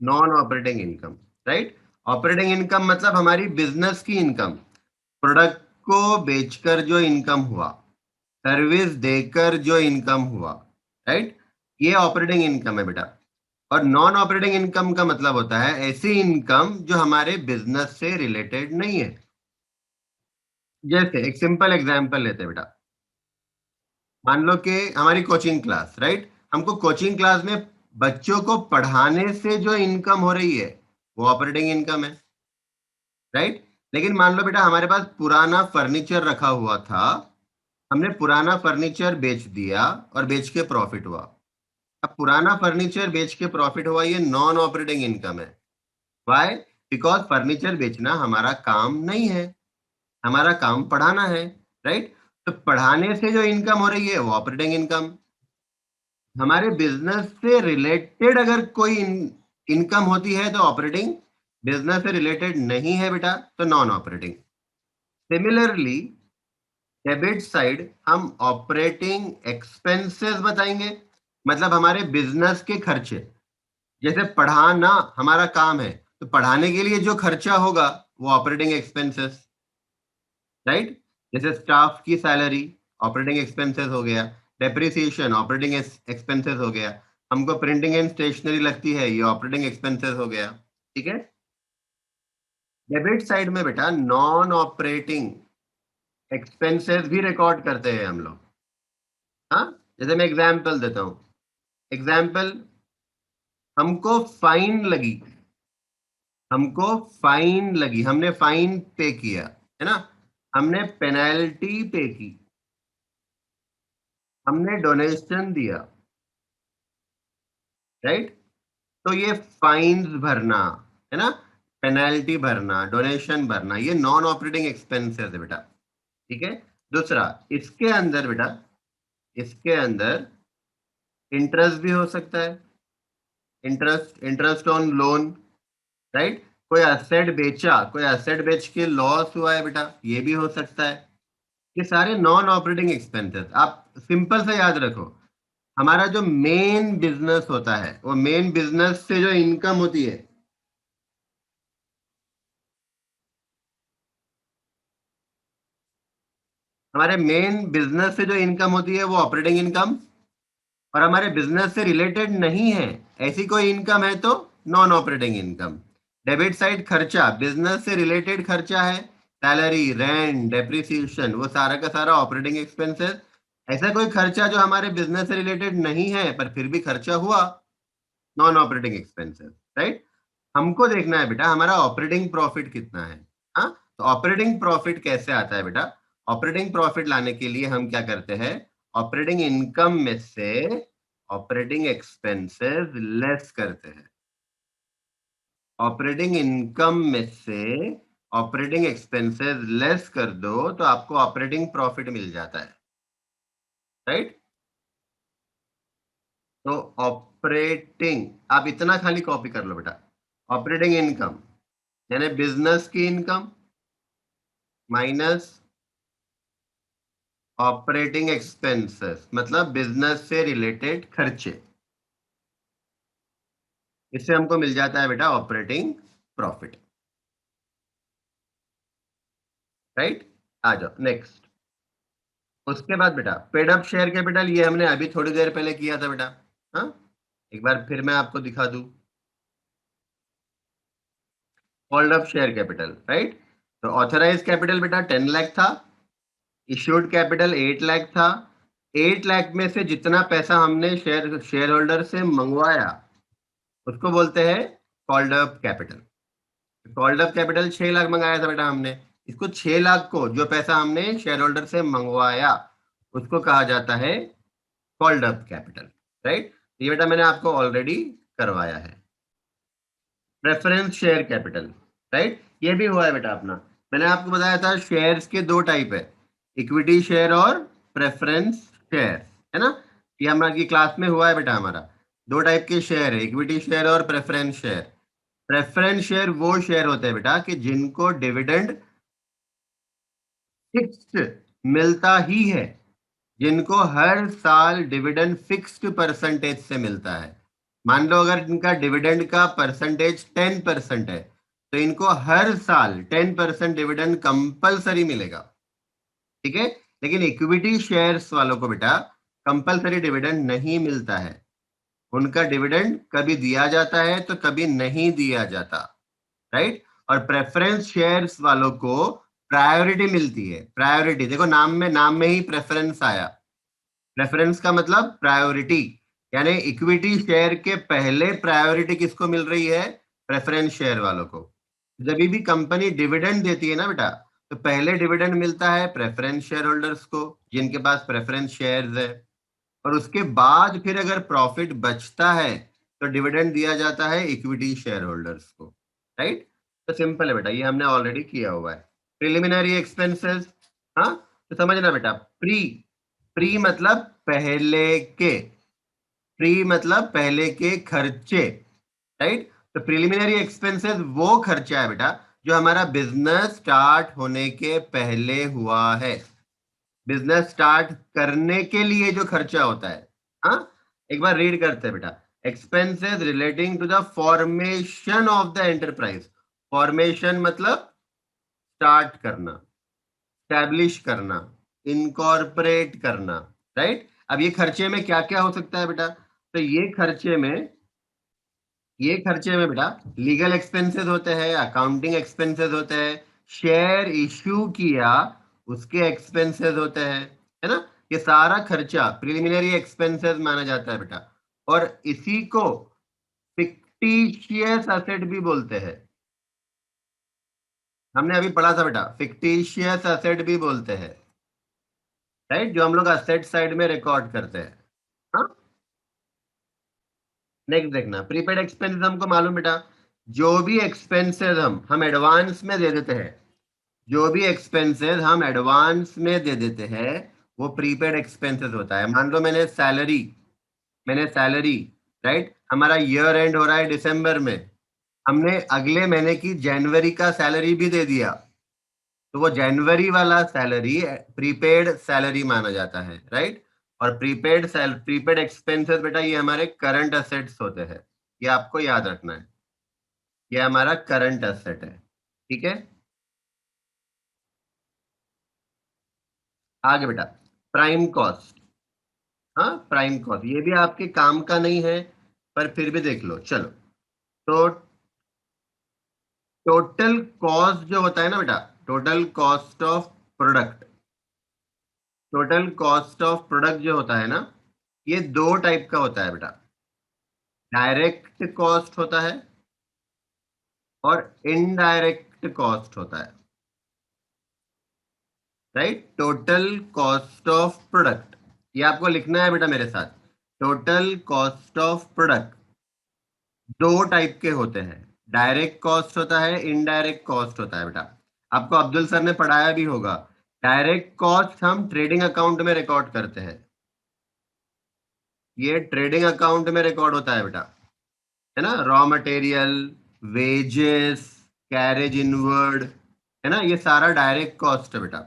non operating income, right. Operating income मतलब हमारी बिजनेस की इनकम, प्रोडक्ट को बेचकर जो इनकम हुआ, सर्विस देकर जो इनकम हुआ, राइट। ये ऑपरेटिंग इनकम है बेटा। और नॉन ऑपरेटिंग इनकम का मतलब होता है ऐसी इनकम जो हमारे बिजनेस से रिलेटेड नहीं है, जैसे एक सिंपल एग्जांपल लेते हैं बेटा, मान लो कि हमारी कोचिंग क्लास, राइट, हमको कोचिंग क्लास में बच्चों को पढ़ाने से जो इनकम हो रही है वो ऑपरेटिंग इनकम है, राइट। लेकिन मान लो बेटा हमारे पास पुराना फर्नीचर रखा हुआ था, हमने पुराना फर्नीचर बेच दिया और बेच के प्रॉफिट हुआ। अब पुराना फर्नीचर बेच के प्रॉफिट हुआ, ये नॉन ऑपरेटिंग इनकम है। व्हाई? बिकॉज फर्नीचर बेचना हमारा काम नहीं है, हमारा काम पढ़ाना है, राइट। तो पढ़ाने से जो इनकम हो रही है वो ऑपरेटिंग इनकम। हमारे बिजनेस से रिलेटेड अगर कोई इनकम होती है तो ऑपरेटिंग, बिजनेस से रिलेटेड नहीं है बेटा तो non operating. Similarly debit side हम ऑपरेटिंग एक्सपेंसेस बताएंगे, मतलब हमारे बिजनेस के खर्चे। जैसे पढ़ाना हमारा काम है, तो पढ़ाने के लिए जो खर्चा होगा वो ऑपरेटिंग एक्सपेंसेस, राइट। जैसे स्टाफ की सैलरी ऑपरेटिंग एक्सपेंसेस हो गया, डेप्रिसिएशन ऑपरेटिंग एक्सपेंसेस हो गया, हमको प्रिंटिंग एंड स्टेशनरी लगती है, ये ऑपरेटिंग एक्सपेंसेस हो गया, ठीक है। डेबिट साइड में बेटा नॉन ऑपरेटिंग एक्सपेंसेस भी रिकॉर्ड करते हैं हम लोग। हाँ, जैसे मैं एग्जाम्पल देता हूँ, एग्जाम्पल, हमको फाइन लगी, हमको फाइन लगी, हमने फाइन पे किया, है ना, हमने पेनल्टी पे की, हमने डोनेशन दिया, राइट। तो ये फाइन्स भरना, है ना, पेनल्टी भरना, डोनेशन भरना, ये नॉन ऑपरेटिंग एक्सपेंसेस है बेटा, ठीक है। दूसरा, इसके अंदर बेटा, इसके अंदर इंटरेस्ट भी हो सकता है, interest, interest on loan, right. कोई एसेट बेचा, कोई एसेट बेच के लॉस हुआ है बेटा, ये भी हो सकता है। ये सारे नॉन ऑपरेटिंग एक्सपेंसेस। आप सिंपल से याद रखो, हमारा जो मेन बिजनेस होता है, वो मेन बिजनेस से जो इनकम होती है, हमारे मेन बिजनेस से जो इनकम होती है वो ऑपरेटिंग इनकम, और हमारे बिजनेस से रिलेटेड नहीं है ऐसी कोई इनकम है तो non operating income. Debit side खर्चा, बिजनेस से रिलेटेड खर्चा है, सैलरी, रेंट, डेप्रिसिएशन, वो सारा का सारा ऑपरेटिंग एक्सपेंसेस। ऐसा कोई खर्चा जो हमारे बिजनेस से रिलेटेड नहीं है पर फिर भी खर्चा हुआ, नॉन ऑपरेटिंग एक्सपेंसेस, राइट। हमको देखना है बेटा हमारा ऑपरेटिंग प्रॉफिट कितना है। हाँ, तो ऑपरेटिंग प्रॉफिट कैसे आता है बेटा? ऑपरेटिंग प्रॉफिट लाने के लिए हम क्या करते हैं, ऑपरेटिंग इनकम में से ऑपरेटिंग एक्सपेंसेस लेस करते हैं। ऑपरेटिंग इनकम में से ऑपरेटिंग एक्सपेंसेस लेस कर दो तो आपको ऑपरेटिंग प्रॉफिट मिल जाता है, राइट। तो ऑपरेटिंग, आप इतना खाली कॉपी कर लो बेटा, ऑपरेटिंग इनकम यानी बिजनेस की इनकम माइनस ऑपरेटिंग एक्सपेंसेस, मतलब बिजनेस से रिलेटेड खर्चे, इससे हमको मिल जाता है बेटा ऑपरेटिंग प्रॉफिट, राइट। आ जाओ नेक्स्ट। उसके बाद बेटा पेड अप शेयर कैपिटल, ये हमने अभी थोड़ी देर पहले किया था बेटा। हाँ, एक बार फिर मैं आपको दिखा दूं, hold up share capital, right. तो ऑथराइज कैपिटल बेटा 10 लाख था, इश्यूड कैपिटल 8 लाख था। 8 लाख में से जितना पैसा हमने शेयर होल्डर से मंगवाया उसको बोलते हैं called up capital. Called up capital 6 lakh मंगाया था बेटा हमने, इसको 6 लाख को जो पैसा हमने शेयर होल्डर से मंगवाया उसको कहा जाता है कॉल्ड अप कैपिटल, राइट। ये बेटा मैंने आपको ऑलरेडी करवाया है। प्रेफरेंस शेयर कैपिटल, राइट, ये भी हुआ है बेटा अपना। मैंने आपको बताया था शेयर्स के दो टाइप है, इक्विटी शेयर और प्रेफरेंस शेयर, है ना। ये हमारी क्लास में हुआ है बेटा हमारा। दो टाइप के शेयर है, इक्विटी शेयर और प्रेफरेंस शेयर। प्रेफरेंस शेयर वो शेयर होते हैं बेटा कि जिनको डिविडेंड फिक्स्ड मिलता ही है, जिनको हर साल डिविडेंड फिक्स्ड परसेंटेज से मिलता है। मान लो अगर इनका डिविडेंड का परसेंटेज 10% है तो इनको हर साल 10% डिविडेंड कंपलसरी मिलेगा, ठीक है। लेकिन इक्विटी शेयर्स वालों को बेटा कंपलसरी डिविडेंड नहीं मिलता है, उनका डिविडेंड कभी दिया जाता है तो कभी नहीं दिया जाता, राइट। और प्रेफरेंस शेयर्स वालों को प्रायोरिटी मिलती है, प्रायोरिटी देखो नाम में ही प्रेफरेंस आया। प्रेफरेंस का मतलब प्रायोरिटी, यानी इक्विटी शेयर के पहले प्रायोरिटी किसको मिल रही है? प्रेफरेंस शेयर वालों को। जब भी कंपनी डिविडेंड देती है ना बेटा, तो पहले डिविडेंड मिलता है प्रेफरेंस शेयर होल्डर्स को, जिनके पास प्रेफरेंस शेयर्स है, और उसके बाद फिर अगर प्रॉफिट बचता है तो डिविडेंड दिया जाता है इक्विटी शेयर होल्डर्स को, राइट? तो सिंपल है बेटा, ये हमने ऑलरेडी किया हुआ है। प्रिलिमिनरी एक्सपेंसेस, हाँ, तो समझना बेटा, प्री प्री मतलब पहले के, प्री मतलब पहले के खर्चे, राइट? तो प्रिलिमिनरी एक्सपेंसेस वो खर्चा है बेटा जो हमारा बिजनेस स्टार्ट होने के पहले हुआ है, बिजनेस स्टार्ट करने के लिए जो खर्चा होता है। हाँ, एक बार रीड करते हैं बेटा। Expenses relating to the formation of the enterprise. Formation मतलब स्टार्ट करना, स्टैब्लिश करना, इनकॉर्पोरेट करना, राइट? अब ये खर्चे में क्या क्या हो सकता है बेटा? तो ये खर्चे में बेटा लीगल एक्सपेंसेस होते हैं, अकाउंटिंग एक्सपेंसेस होते हैं, शेयर इश्यू किया उसके एक्सपेंसेस होते हैं, है ना? ये सारा खर्चा प्रिलिमिनरी एक्सपेंसेस माना जाता है बेटा, और इसी को फिक्टिशियस असेट भी बोलते हैं। हमने अभी पढ़ा था बेटा, फिक्टिशियस असेट भी बोलते हैं, राइट? जो हम लोग असेट साइड में रिकॉर्ड करते हैं। हाँ, नेक्स्ट देखना, प्रीपेड एक्सपेंसेस हमको मालूम बेटा, जो भी एक्सपेंसेस हम एडवांस में दे देते हैं, जो भी एक्सपेंसेस हम एडवांस में दे देते हैं वो प्रीपेड एक्सपेंसेस होता है। मान लो मैंने सैलरी, राइट, हमारा ईयर एंड हो रहा है दिसंबर में, हमने अगले महीने की जनवरी का सैलरी भी दे दिया, तो वो जनवरी वाला सैलरी प्रीपेड सैलरी माना जाता है, राइट? और प्रीपेड एक्सपेंसेस बेटा ये हमारे करंट असेट्स होते हैं, ये आपको याद रखना है, ये हमारा करंट असेट है, ठीक है? आगे बेटा, प्राइम कॉस्ट। हाँ, प्राइम कॉस्ट ये भी आपके काम का नहीं है, पर फिर भी देख लो चलो। तो टोटल कॉस्ट जो होता है ना बेटा, total cost of product, total cost of product जो होता है ना, ये दो टाइप का होता है बेटा। डायरेक्ट कॉस्ट होता है और इनडायरेक्ट कॉस्ट होता है, right? Total cost of product, ये आपको लिखना है बेटा मेरे साथ। टोटल कॉस्ट ऑफ प्रोडक्ट दो टाइप के होते हैं, डायरेक्ट कॉस्ट होता है, इनडायरेक्ट कॉस्ट होता है बेटा। आपको अब्दुल सर ने पढ़ाया भी होगा। डायरेक्ट कॉस्ट हम ट्रेडिंग अकाउंट में रिकॉर्ड करते हैं, ये ट्रेडिंग अकाउंट में रिकॉर्ड होता है बेटा, है ना? Raw material, wages, carriage inward, है ना? ये सारा डायरेक्ट कॉस्ट है बेटा।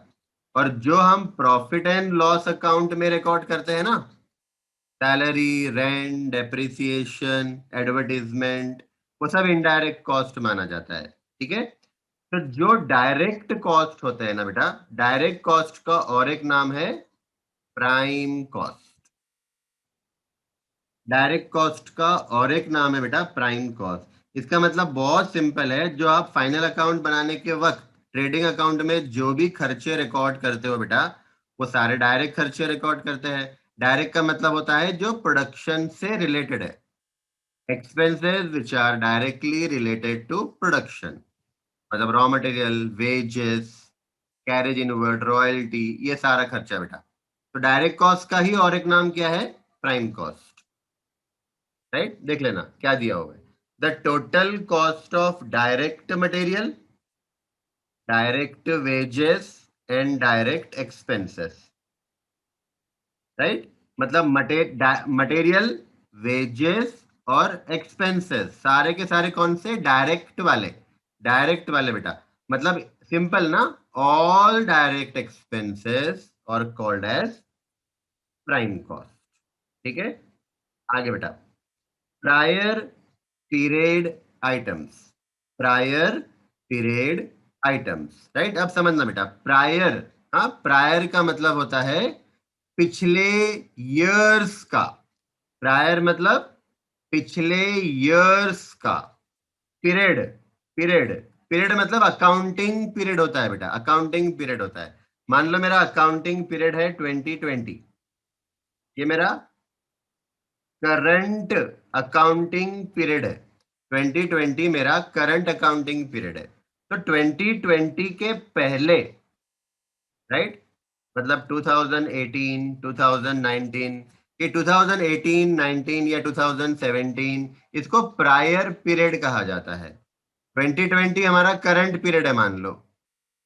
और जो हम प्रॉफिट एंड लॉस अकाउंट में रिकॉर्ड करते हैं ना, सैलरी, रेंट, डेप्रिसिएशन, एडवर्टीजमेंट, वो सब इनडायरेक्ट कॉस्ट माना जाता है, ठीक है? तो जो डायरेक्ट कॉस्ट होते हैं ना बेटा, डायरेक्ट कॉस्ट का और एक नाम है प्राइम कॉस्ट। डायरेक्ट कॉस्ट का और एक नाम है बेटा प्राइम कॉस्ट। इसका मतलब बहुत सिंपल है, जो आप फाइनल अकाउंट बनाने के वक्त ट्रेडिंग अकाउंट में जो भी खर्चे रिकॉर्ड करते हो बेटा, वो सारे डायरेक्ट खर्चे रिकॉर्ड करते हैं। डायरेक्ट का मतलब होता है जो प्रोडक्शन से रिलेटेड है, expenses which are directly related to production, मतलब raw material, wages, carriage inward, royalty, ये सारा खर्चा बेटा। तो डायरेक्ट कॉस्ट का ही और एक नाम क्या है? Prime cost, right? देख लेना क्या दिया हुआ है। The total cost of direct material, direct wages and direct expenses, right? मतलब मटेरियल, वेजेस और एक्सपेंसेस सारे के सारे कौन से? डायरेक्ट वाले, डायरेक्ट वाले बेटा। मतलब सिंपल ना, ऑल डायरेक्ट एक्सपेंसेस और कॉल्ड एज प्राइम कॉस्ट, ठीक है? आगे बेटा, prior period items, prior period items, right? अब समझना बेटा, प्रायर, हाँ, प्रायर का मतलब होता है पिछले ईयर्स का। प्रायर मतलब पिछले ईयर्स का, पीरियड, पीरियड पीरियड मतलब अकाउंटिंग पीरियड होता है बेटा, अकाउंटिंग पीरियड होता है। मान लो मेरा अकाउंटिंग पीरियड है 2020, ये मेरा करंट अकाउंटिंग पीरियड है। 2020 मेरा करंट अकाउंटिंग पीरियड है। तो 2020 के पहले, राइट, मतलब 2018, 2019, ये 2018, 19 या 2017, इसको प्रायर पीरियड कहा जाता है। 2020 हमारा करंट पीरियड है मान लो,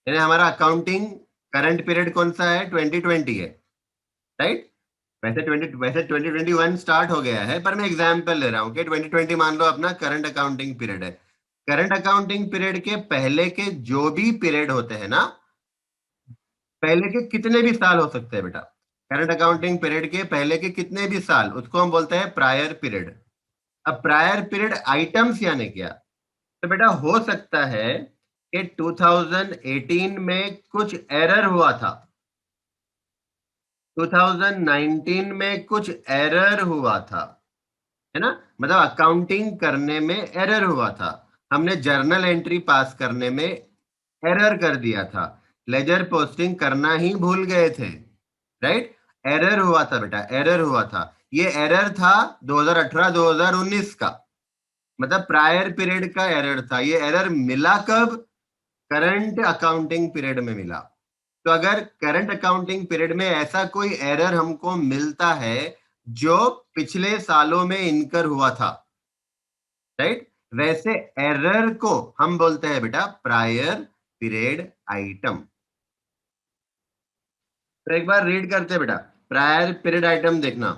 यानी हमारा अकाउंटिंग करंट पीरियड कौन सा है? 2020 है, राइट। वैसे 2021 स्टार्ट हो गया है, पर मैं एग्जांपल ले रहा हूँ कि 2020 मान लो अपना करंट अकाउंटिंग पीरियड है। करंट अकाउंटिंग पीरियड के पहले के जो भी पीरियड होते हैं ना, पहले के कितने भी साल हो सकते हैं बेटा, करंट अकाउंटिंग पीरियड के पहले के कितने भी साल, उसको हम बोलते हैं प्रायर पीरियड। अब प्रायर पीरियड आइटम्स यानी क्या? तो बेटा हो सकता है कि 2018 में कुछ एरर हुआ था, 2019 में कुछ एरर हुआ था, है ना, मतलब अकाउंटिंग करने में एरर हुआ था, हमने जर्नल एंट्री पास करने में एरर कर दिया था, लेजर पोस्टिंग करना ही भूल गए थे, राइट। एरर हुआ था बेटा, एरर हुआ था। ये एरर था 2018-2019 का, मतलब प्रायर पीरियड का एरर था। ये एरर मिला कब? करंट अकाउंटिंग पीरियड में मिला। तो अगर करंट अकाउंटिंग पीरियड में ऐसा कोई एरर हमको मिलता है जो पिछले सालों में इनकर हुआ था, राइट, वैसे एरर को हम बोलते हैं बेटा प्रायर पीरियड आइटम। तो एक बार रीड करते हैं बेटा, प्रायर पीरियड आइटम देखना।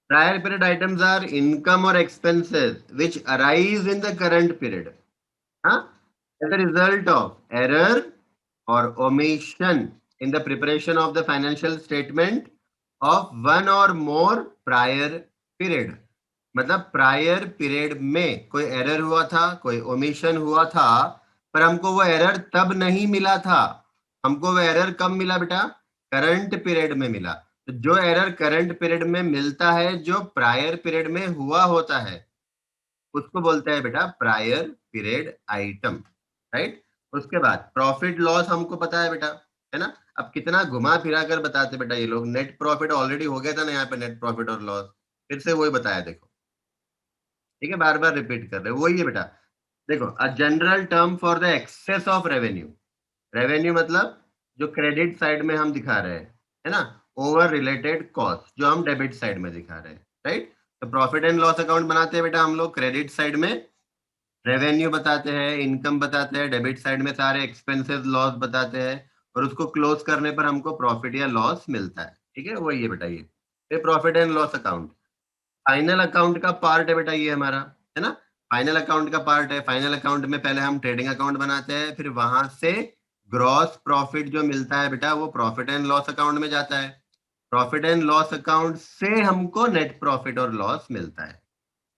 Prior period items are income और expenses which arise in the current period, हाँ, as a result of error or omission in the preparation of the financial statement of one or more prior period। मतलब prior period में कोई error हुआ था, कोई omission हुआ था, पर हमको वो एरर तब नहीं मिला था। हमको वो एरर कब मिला बेटा? करंट पीरियड में मिला। तो जो एरर करंट पीरियड में मिलता है, जो प्रायर पीरियड में हुआ होता है, उसको बोलते हैं बेटा प्रायर पीरियड आइटम, राइट। उसके बाद प्रॉफिट लॉस हमको पता है बेटा, है ना। अब कितना घुमा फिरा कर बताते बेटा ये लोग, नेट प्रॉफिट ऑलरेडी हो गया था ना यहाँ पे, नेट प्रॉफिट और लॉस, फिर से वही बताया देखो, ठीक है, बार बार रिपीट कर रहे हो, वही है बेटा। देखो, a general term for the excess of revenue, revenue मतलब जो क्रेडिट साइड में हम दिखा रहे हैं, है ना, ओवर रिलेटेड कॉस्ट जो हम डेबिट साइड में दिखा रहे हैं, राइट। तो प्रॉफिट एंड लॉस अकाउंट बनाते हैं बेटा हम लोग क्रेडिट साइड में, रेवेन्यू बताते हैं, इनकम बताते हैं, डेबिट साइड में सारे एक्सपेंसेस लॉस बताते हैं, और उसको क्लोज करने पर हमको प्रॉफिट या लॉस मिलता है, ठीक है, वही है बेटा ये profit and loss account. Final account का पार्ट है बेटा ये हमारा, है ना, फाइनल अकाउंट का पार्ट है। फाइनल अकाउंट में पहले हम ट्रेडिंग अकाउंट बनाते हैं, फिर वहां से ग्रॉस प्रॉफिट जो मिलता है बेटा वो प्रॉफिट एंड लॉस अकाउंट में जाता है। प्रॉफिट एंड लॉस अकाउंट से हमको नेट प्रॉफिट और लॉस मिलता है,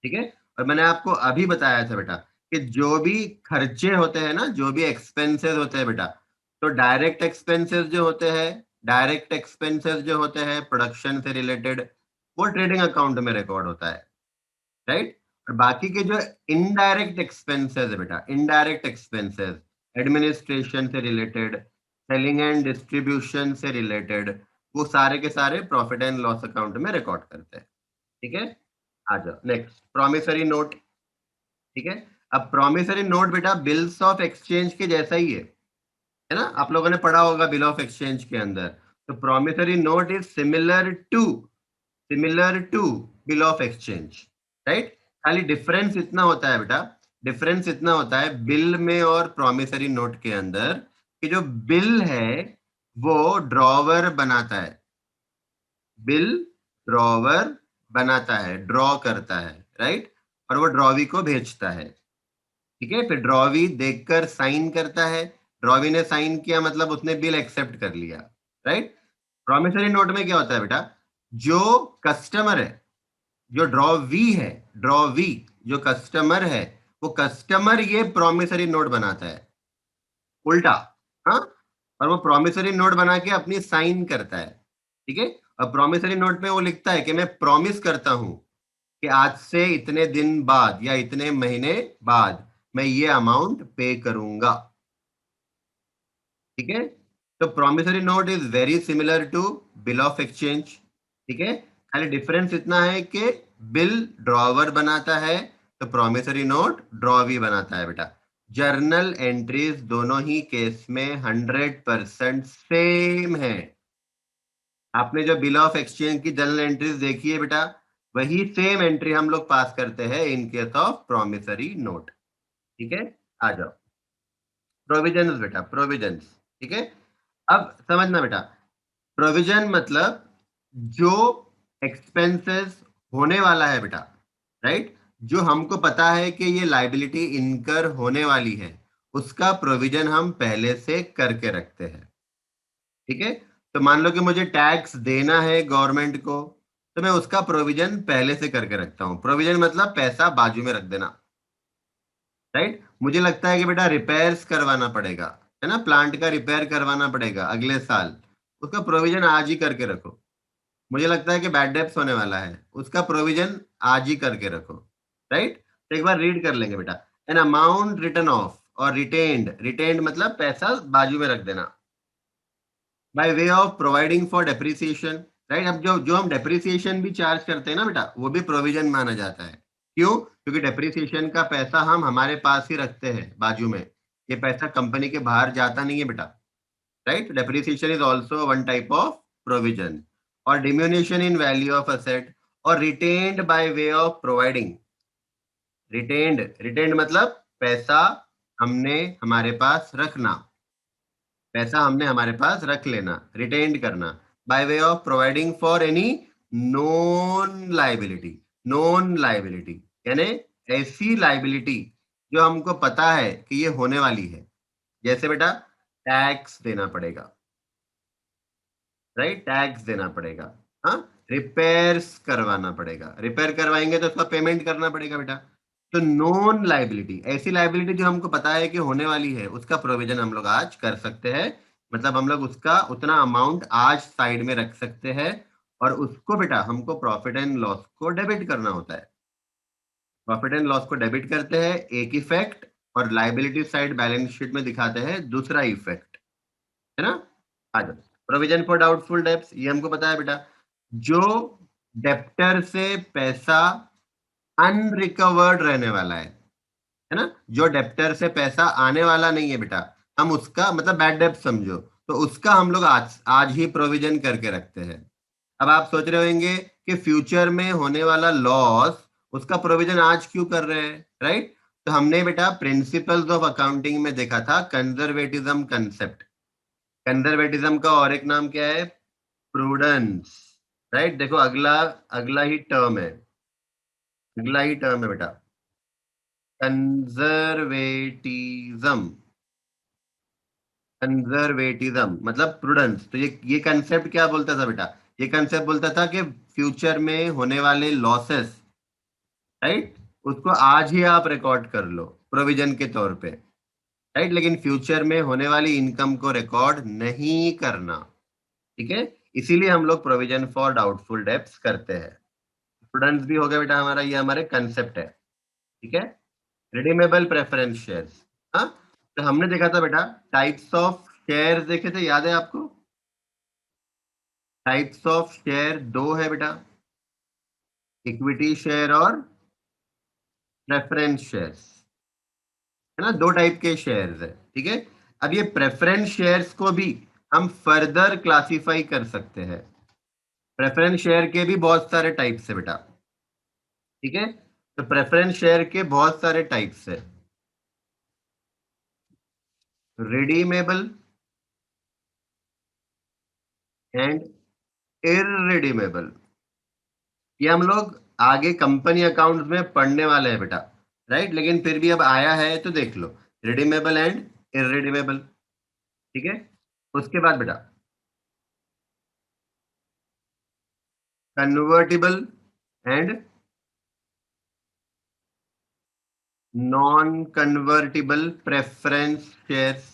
ठीक है। और मैंने आपको अभी बताया था बेटा कि जो भी खर्चे होते हैं ना, जो भी एक्सपेंसेस होते हैं बेटा, तो डायरेक्ट एक्सपेंसेस जो होते हैं, डायरेक्ट एक्सपेंसेस जो होते हैं प्रोडक्शन से रिलेटेड, वो ट्रेडिंग अकाउंट में रिकॉर्ड होता है, राइट। और बाकी के जो इनडायरेक्ट एक्सपेंसेस है बेटा, इनडायरेक्ट एक्सपेंसेस एडमिनिस्ट्रेशन से रिलेटेड, सेलिंग एंड डिस्ट्रीब्यूशन से रिलेटेड, वो सारे के सारे प्रॉफिट एंड लॉस अकाउंट में रिकॉर्ड करते हैं, ठीक है। आ जाओ नेक्स्ट, प्रोमिसरी नोट, ठीक है। अब प्रोमिसरी नोट बेटा बिल्स ऑफ एक्सचेंज के जैसा ही है ना, आप लोगों ने पढ़ा होगा बिल ऑफ एक्सचेंज के अंदर। तो promissory note is similar to bill of exchange, right. खाली डिफरेंस इतना होता है बेटा, डिफरेंस इतना होता है बिल में और प्रोमिसरी नोट के अंदर, कि जो बिल है वो ड्रॉवर बनाता है, बिल ड्रॉवर बनाता है, ड्रॉ करता है, राइट, और वो ड्रॉवी को भेजता है, ठीक है। फिर ड्रॉवी देखकर साइन करता है, ड्रॉवी ने साइन किया मतलब उसने बिल एक्सेप्ट कर लिया, राइट। प्रॉमिसरी नोट में क्या होता है बेटा, जो कस्टमर है, जो ड्रॉवी है, ड्रॉवी जो कस्टमर है, वो कस्टमर ये प्रॉमिसरी नोट बनाता है, उल्टा, हाँ, और वो प्रॉमिसरी नोट बना के अपनी साइन करता है, ठीक है। और प्रॉमिसरी नोट में वो लिखता है कि मैं प्रॉमिस करता हूं कि आज से इतने दिन बाद या इतने महीने बाद मैं ये अमाउंट पे करूंगा। ठीक है, तो promissory note is very similar to bill of exchange. ठीक है, खाली डिफरेंस इतना है कि बिल ड्रॉवर बनाता है तो प्रॉमिसरी नोट ड्रॉवी बनाता है बेटा। जर्नल एंट्रीज दोनों ही केस में 100% सेम है। आपने जो बिल ऑफ एक्सचेंज की जर्नल एंट्रीज देखी है बेटा, वही सेम एंट्री हम लोग पास करते हैं in case of promissory note. ठीक है, आ जाओ प्रोविजंस बेटा, प्रोविजंस। ठीक है, अब समझना बेटा, प्रोविजन मतलब जो एक्सपेंसेस होने वाला है बेटा, राइट, जो हमको पता है कि ये लाइबिलिटी इनकर होने वाली है, उसका प्रोविजन हम पहले से करके रखते हैं। ठीक है, तो मान लो कि मुझे टैक्स देना है गवर्नमेंट को, तो मैं उसका प्रोविजन पहले से करके रखता हूं। प्रोविजन मतलब पैसा बाजू में रख देना, राइट। मुझे लगता है कि बेटा रिपेयर्स करवाना पड़ेगा, है ना, प्लांट का रिपेयर करवाना पड़ेगा अगले साल, उसका प्रोविजन आज ही करके रखो। मुझे लगता है कि बैड डेब्ट्स होने वाला है, उसका प्रोविजन आज ही करके रखो, राइट। तो एक बार रीड कर लेंगे बेटा, एन अमाउंट रिटर्न ऑफ और रिटेन्ड, रिटेन्ड मतलब पैसा बाजू में रख देना, by way of providing for depreciation, right. अब जो जो हम डेप्रिसिएशन भी चार्ज करते हैं ना बेटा, वो भी प्रोविजन माना जाता है। क्यों? क्योंकि डेप्रिसिएशन का पैसा हम हमारे पास ही रखते हैं बाजू में, ये पैसा कंपनी के बाहर जाता नहीं है बेटा, right. Depreciation is also one type of provision. और डिम्यूनेशन इन वैल्यू ऑफ असेट और retained by way of providing, retained, retained मतलब पैसा हमने हमारे पास रखना, पैसा हमने हमारे पास रख लेना, रिटेन्ड करना, by way of providing for any non liability. Non liability यानी ऐसी लाइबिलिटी जो हमको पता है कि ये होने वाली है, जैसे बेटा टैक्स देना पड़ेगा, राइट, टैक्स देना पड़ेगा, हाँ, रिपेयर्स करवाना पड़ेगा, रिपेयर करवाएंगे तो उसका पेमेंट करना पड़ेगा बेटा। तो नॉन लाइबिलिटी, ऐसी लाइबिलिटी जो हमको पता है कि होने वाली है, उसका प्रोविजन हम लोग आज कर सकते हैं। मतलब हम लोग उसका उतना अमाउंट आज साइड में रख सकते हैं, और उसको बेटा हमको प्रॉफिट एंड लॉस को डेबिट करना होता है। प्रॉफिट एंड लॉस को डेबिट करते हैं, एक इफेक्ट, और लाइबिलिटी साइड बैलेंस शीट में दिखाते हैं दूसरा इफेक्ट, है ना। आ जाओ, प्रोविजन फॉर डाउटफुल डेब्ट्स, ये हमको पता है बेटा, जो डेप्टर से पैसा अनरिकवर्ड रहने वाला है ना, जो डेप्टर से पैसा आने वाला नहीं है बेटा, हम उसका मतलब बैड डेब्ट समझो, तो उसका हम लोग आज आज ही प्रोविजन करके रखते हैं। अब आप सोच रहे होंगे कि फ्यूचर में होने वाला लॉस, उसका प्रोविजन आज क्यों कर रहे हैं, राइट। तो हमने बेटा प्रिंसिपल्स ऑफ अकाउंटिंग में देखा था कंजर्वेटिज्म कंसेप्ट। कंजर्वेटिज्म का और एक नाम क्या है? Prudence, right. देखो अगला अगला ही टर्म है, अगला ही टर्म है बेटा, कंजर्वेटिज्म। कंजर्वेटिज्म मतलब प्रूडेंस। तो ये कंसेप्ट क्या बोलता था बेटा? ये कंसेप्ट बोलता था कि फ्यूचर में होने वाले लॉसेस, राइट, उसको आज ही आप रिकॉर्ड कर लो प्रोविजन के तौर पे, राइट, लेकिन फ्यूचर में होने वाली इनकम को रिकॉर्ड नहीं करना। ठीक है, इसीलिए हम लोग प्रोविजन फॉर डाउटफुल डेब्ट्स करते हैं। प्रूडेंस भी हो गया बेटा हमारा, ये हमारे कंसेप्ट है। ठीक है, रिडीमेबल प्रेफरेंस शेयर्स, हाँ, तो हमने देखा था बेटा टाइप्स ऑफ शेयर्स देखे थे, याद है आपको? टाइप्स ऑफ शेयर दो है बेटा, इक्विटी शेयर और प्रेफरेंस शेयर्स, है ना, दो टाइप के शेयर्स है। ठीक है, अब ये प्रेफरेंस शेयर्स को भी हम फर्दर क्लासिफाई कर सकते हैं। प्रेफरेंस शेयर के भी बहुत सारे टाइप्स है बेटा। ठीक है, तो प्रेफरेंस शेयर के बहुत सारे टाइप्स है, रिडीमेबल एंड इररिडीमेबल। ये हम लोग आगे कंपनी अकाउंट्स में पढ़ने वाले हैं बेटा, राइट, लेकिन फिर भी अब आया है तो देख लो, रिडीमेबल एंड इररिडीमेबल। ठीक है, उसके बाद बेटा convertible and non convertible preference shares,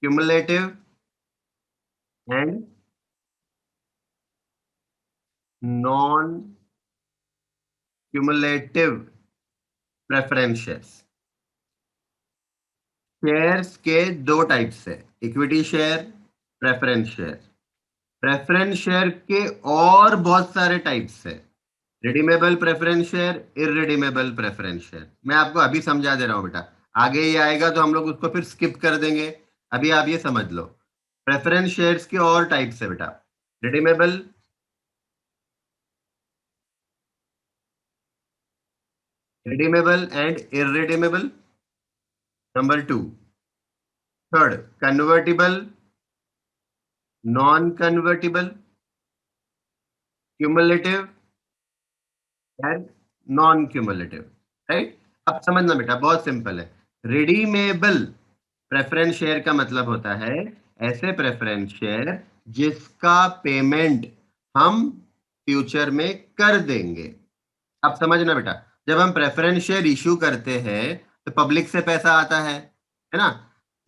cumulative and non cumulative preference shares. Shares के दो टाइप्स है, equity share, preference share. Preference share के और बहुत सारे टाइप्स है, redeemable preference share, irredeemable preference share. मैं आपको अभी समझा दे रहा हूं बेटा, आगे ये आएगा तो हम लोग उसको फिर स्किप कर देंगे। अभी आप ये समझ लो, प्रेफरेंस शेयर्स के और टाइप्स है बेटा, redeemable, redeemable and irredeemable, number 2। Third, convertible, non convertible, cumulative and non cumulative. Right, अब समझना बेटा, बहुत सिंपल है। रिडीमेबल प्रेफरेंस शेयर का मतलब होता है ऐसे प्रेफरेंस शेयर जिसका पेमेंट हम फ्यूचर में कर देंगे। अब समझना बेटा, जब हम प्रेफरेंस शेयर इश्यू करते हैं तो पब्लिक से पैसा आता है ना।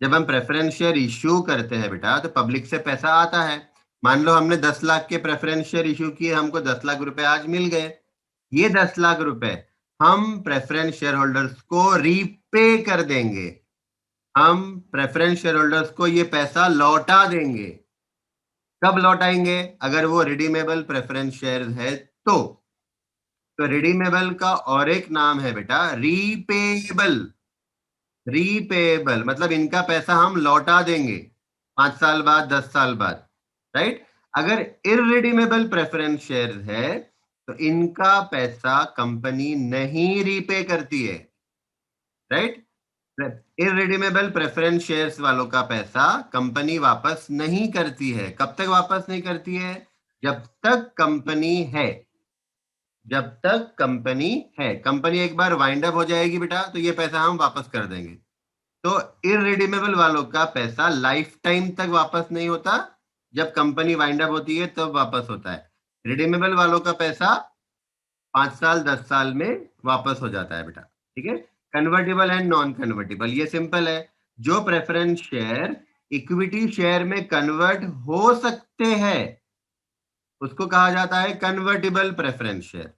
जब हम प्रेफरेंस शेयर इश्यू करते हैं बेटा तो पब्लिक से पैसा आता है। मान लो हमने 10 लाख के प्रेफरेंस शेयर इश्यू किए, हमको 10 लाख रुपए आज मिल गए। ये 10 लाख रुपए हम प्रेफरेंस शेयर होल्डर्स को रीपे कर देंगे। हम प्रेफरेंस शेयर होल्डर्स को ये पैसा लौटा देंगे। कब लौटाएंगे? अगर वो रिडीमेबल प्रेफरेंस शेयर है तो रिडीमेबल का और एक नाम है बेटा रीपेबल। रीपेबल मतलब इनका पैसा हम लौटा देंगे 5 साल बाद, 10 साल बाद। राइट, अगर इररिडीमेबल प्रेफरेंस शेयर है तो इनका पैसा कंपनी नहीं रीपे करती है। राइट, इररिडीमेबल प्रेफरेंस शेयर्स वालों का पैसा कंपनी वापस नहीं करती है। कब तक वापस नहीं करती है? जब तक कंपनी है। जब तक कंपनी है, कंपनी एक बार वाइंड अप हो जाएगी बेटा तो ये पैसा हम वापस कर देंगे। तो इररिडीमेबल वालों का पैसा लाइफ टाइम तक वापस नहीं होता, जब कंपनी वाइंड अप होती है तब तो वापस होता है। रिडीमेबल वालों का पैसा 5 साल 10 साल में वापस हो जाता है बेटा। ठीक है, कन्वर्टेबल एंड नॉन कन्वर्टेबल ये सिंपल है। जो प्रेफरेंस शेयर इक्विटी शेयर में कन्वर्ट हो सकते हैं उसको कहा जाता है कन्वर्टेबल प्रेफरेंस शेयर।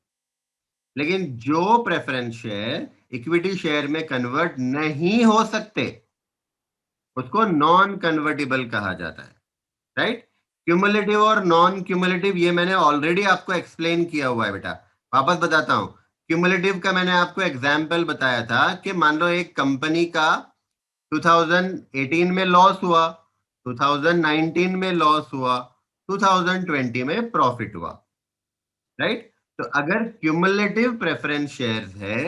लेकिन जो प्रेफरेंस शेयर इक्विटी शेयर में कन्वर्ट नहीं हो सकते उसको नॉन कन्वर्टेबल कहा जाता है। राइट, क्यूमुलेटिव और नॉन क्यूमुलेटिव ये मैंने ऑलरेडी आपको एक्सप्लेन किया हुआ है बेटा। वापस बताता हूं, क्यूमुलेटिव का मैंने आपको एग्जाम्पल बताया था कि मान लो एक कंपनी का 2018 में लॉस हुआ, 2019 में लॉस हुआ, 2020 में प्रॉफिट हुआ। राइट, तो अगर क्यूमुलेटिव प्रेफरेंस शेयर्स है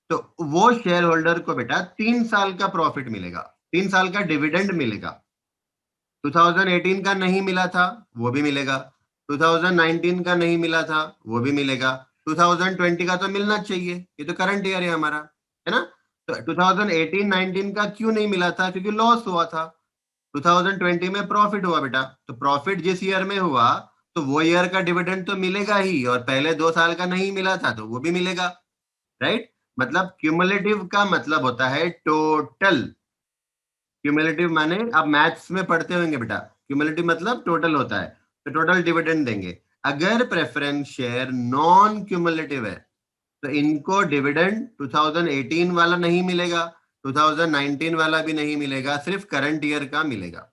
तो वो शेयर होल्डर को बेटा 3 साल का प्रॉफिट मिलेगा, 3 साल का डिविडेंड मिलेगा। 2018 का नहीं मिला था वो भी मिलेगा, 2019 का नहीं मिला था वो भी मिलेगा, 2020 का तो मिलना चाहिए, ये तो करंट ईयर है हमारा, है ना। तो 2018-19 का क्यों नहीं मिला था? क्योंकि लॉस हुआ था। 2020 में प्रॉफिट हुआ बेटा, तो प्रॉफिट जिस ईयर में हुआ तो वो ईयर का डिविडेंड तो मिलेगा ही, और पहले 2 साल का नहीं मिला था तो वो भी मिलेगा। राइट, मतलब क्यूमुलेटिव का मतलब होता है टोटल। क्यूमुलेटिव माने आप मैथ्स में पढ़ते होंगे बेटा, क्यूमुलेटिव मतलब टोटल होता है, तो टोटल डिविडेंड देंगे। अगर प्रेफरेंस शेयर नॉन क्यूमुलेटिव है तो इनको डिविडेंड 2018 वाला नहीं मिलेगा, 2019 वाला भी नहीं मिलेगा, सिर्फ करंट ईयर का मिलेगा।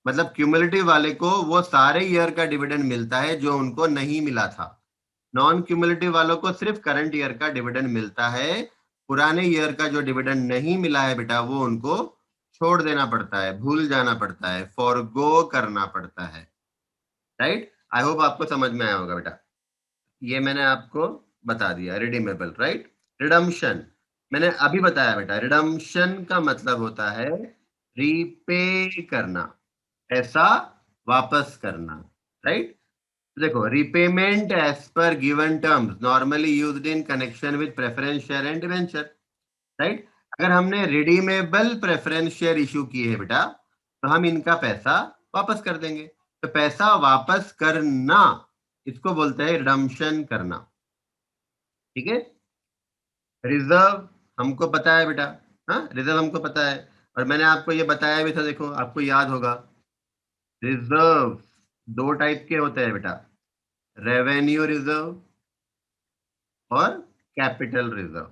मतलब क्यूमुलेटिव वाले को वो सारे ईयर का डिविडेंड मिलता है जो उनको नहीं मिला था। नॉन क्यूमुलेटिव वालों को सिर्फ करंट ईयर का डिविडेंड मिलता है। पुराने ईयर का जो डिविडेंड नहीं मिला है बेटा वो उनको छोड़ देना पड़ता है, भूल जाना पड़ता है, फॉरगो करना पड़ता है। राइट, आई होप आपको समझ में आया होगा बेटा। ये मैंने आपको बता दिया रिडीमेबल। राइट, रिडम्पशन मैंने अभी बताया बेटा, रिडम्पशन का मतलब होता है रीपे करना, पैसा वापस करना। राइट, देखो, repayment as per given terms normally used in connection with preference share and debenture. Right, अगर हमने रिडीमेबल प्रेफरेंस शेयर इशू किए हैं बेटा तो हम इनका पैसा वापस कर देंगे। तो पैसा वापस करना इसको बोलते हैं रिडम्पशन करना। ठीक है, रिजर्व हमको पता है बेटा, हाँ रिजर्व हमको पता है, और मैंने आपको ये बताया भी था, देखो आपको याद होगा। रिजर्व दो टाइप के होते हैं बेटा, रेवेन्यू रिजर्व और capital reserve,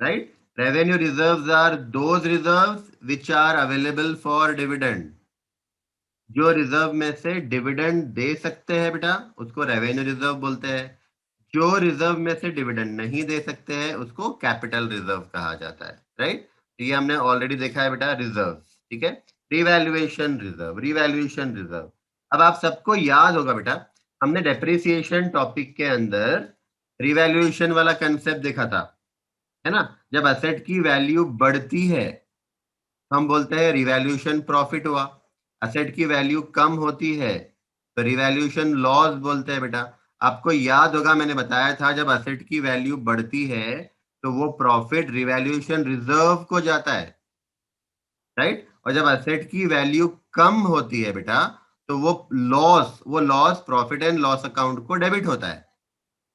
right? Revenue reserves are those reserves which are available for dividend. जो रिजर्व में से डिविडेंड दे सकते हैं बेटा उसको रेवेन्यू रिजर्व बोलते हैं। जो रिजर्व में से डिविडेंड नहीं दे सकते हैं उसको कैपिटल रिजर्व कहा जाता है, राइट? तो ये हमने ऑलरेडी देखा है बेटा रिजर्व, ठीक है। Revaluation reserve, revaluation reserve. अब आप सबको याद होगा बेटा हमने डेप्रिसिएशन टॉपिक के अंदर रिवैल्यूएशन वाला कंसेप्ट देखा था, है ना? जब असेट की वैल्यू बढ़ती है तो हम बोलते हैं रिवैल्यूएशन प्रॉफिट हुआ। असेट की वैल्यू कम होती है तो रिवैल्यूएशन लॉस बोलते हैं बेटा। आपको याद होगा मैंने बताया था जब असेट की वैल्यू बढ़ती है तो वो प्रॉफिट रिवैल्यूएशन रिजर्व को जाता है, राइट? और जब असेट की वैल्यू कम होती है बेटा तो वो loss profit and loss account को डेबिट होता है।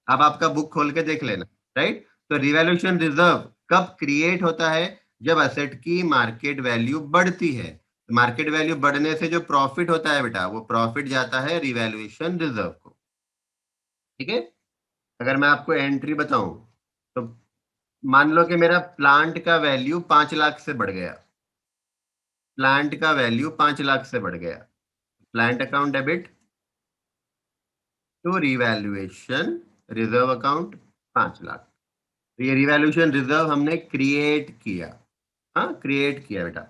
अब आपका बुक खोल के देख लेना, राइट? तो रिवैल्यूएशन रिजर्व कब क्रिएट होता है? जब असेट की मार्केट वैल्यू बढ़ती है। मार्केट वैल्यू बढ़ने से जो प्रॉफिट होता है बेटा वो प्रॉफिट जाता है रिवैल्यूएशन रिजर्व को, ठीक है। अगर मैं आपको एंट्री बताऊं तो मान लो कि मेरा प्लांट का वैल्यू 5 लाख से बढ़ गया। प्लांट का वैल्यू 5 लाख से बढ़ गया। Plant account debit to revaluation reserve account 5 lakh. तो ये रिवैल्यूएशन रिजर्व हमने क्रिएट किया, हाँ क्रिएट किया बेटा।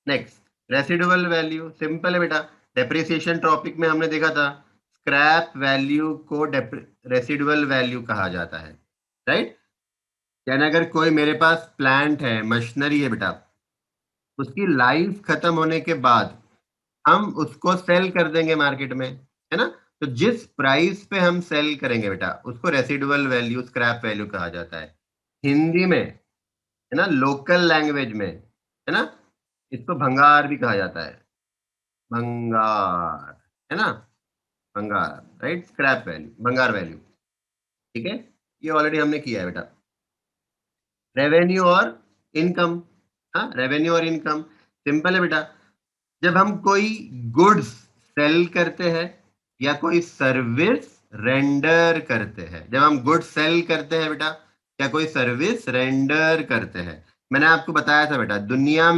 नेक्स्ट रेसिडुअल वैल्यू, सिंपल है बेटा। डेप्रिसिएशन टॉपिक में हमने देखा था स्क्रैप वैल्यू को रेसिडुअल वैल्यू कहा जाता है, राइट? यानी अगर कोई मेरे पास प्लांट है, मशीनरी है बेटा, उसकी लाइफ खत्म होने के बाद हम उसको सेल कर देंगे मार्केट में, है ना? तो जिस प्राइस पे हम सेल करेंगे बेटा उसको रेसिडुअल वैल्यू, स्क्रैप वैल्यू कहा जाता है। हिंदी में, है ना, लोकल लैंग्वेज में, है ना, इसको भंगार भी कहा जाता है। भंगार, है ना, भंगार, राइट? स्क्रैप वैल्यू, भंगार वैल्यू, ठीक है। ये ऑलरेडी हमने किया है बेटा। रेवेन्यू और इनकम, हाँ रेवेन्यू और इनकम सिंपल है बेटा। जब हम कोई गुड्स सेल करते हैं या कोई सर्विस रेंडर करते हैं, जब हम गुड्स सेल करते हैं बेटा या कोई सर्विस रेंडर करते हैं, मैंने आपको बताया था बेटा दुनिया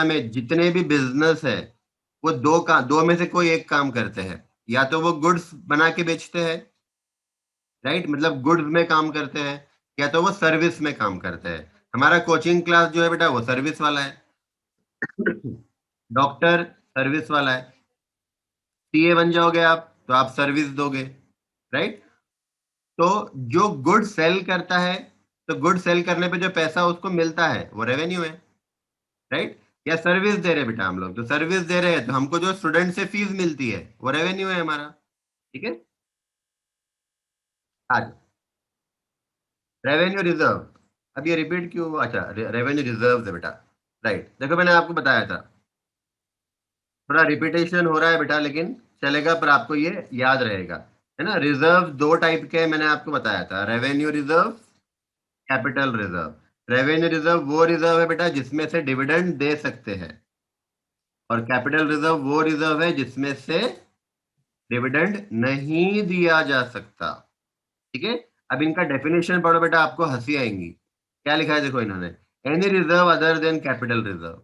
में जितने भी बिजनेस है वो दो में से कोई एक काम करते हैं। या तो वो गुड्स बना के बेचते हैं, राइट, मतलब गुड्स में काम करते हैं, या तो वो सर्विस में काम करते हैं। हमारा कोचिंग क्लास जो है बेटा वो सर्विस वाला है। डॉक्टर सर्विस वाला है। सीए बन जाओगे आप तो आप सर्विस दोगे, राइट? तो जो गुड सेल करता है तो गुड सेल करने पे जो पैसा उसको मिलता है वो रेवेन्यू है, राइट? या सर्विस दे रहे हैं बेटा हम लोग, तो सर्विस दे रहे हैं तो हमको जो स्टूडेंट से फीस मिलती है वो रेवेन्यू है हमारा, ठीक है। आज रेवेन्यू रिजर्व, अब ये रिपीट क्यों हुआ? अच्छा, रेवेन्यू रिजर्व है बेटा, राइट। देखो मैंने आपको बताया था, थोड़ा रिपीटेशन हो रहा है बेटा लेकिन चलेगा, पर आपको ये याद रहेगा, है ना। रिजर्व दो टाइप के मैंने आपको बताया था, revenue reserve, capital reserve. Revenue reserve वो रिजर्व है बेटा जिसमें से डिविडेंड दे सकते हैं, और कैपिटल रिजर्व वो रिजर्व है जिसमें से डिविडेंड नहीं दिया जा सकता, ठीक है। अब इनका डेफिनेशन पढ़ो बेटा, आपको हंसी आएंगी। क्या लिखा है देखो इन्होंने, any reserve other than capital reserve,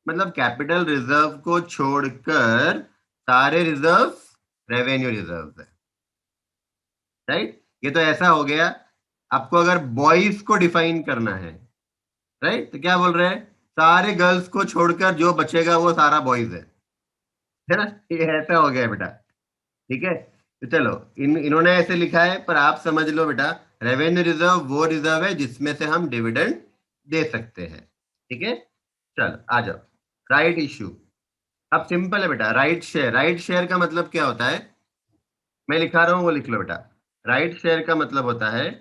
मतलब कैपिटल रिजर्व को छोड़कर सारे रिजर्व रेवेन्यू रिजर्व है, राइट। ये तो ऐसा हो गया, आपको अगर बॉयज को डिफाइन करना है, राइट, तो क्या बोल रहे हैं, सारे गर्ल्स को छोड़कर जो बचेगा वो सारा बॉयज है ना। ये ऐसा हो गया बेटा, ठीक है। तो चलो इन्होंने ऐसे लिखा है पर आप समझ लो बेटा, रेवेन्यू रिजर्व वो रिजर्व है जिसमें से हम डिविडेंड दे सकते हैं, ठीक है। चल आ जाओ, राइट इश्यू। अब सिंपल है बेटा, राइट शेयर, राइट शेयर का मतलब क्या होता है, मैं लिखा रहा हूं वो लिख लो बेटा। राइट शेयर का मतलब होता है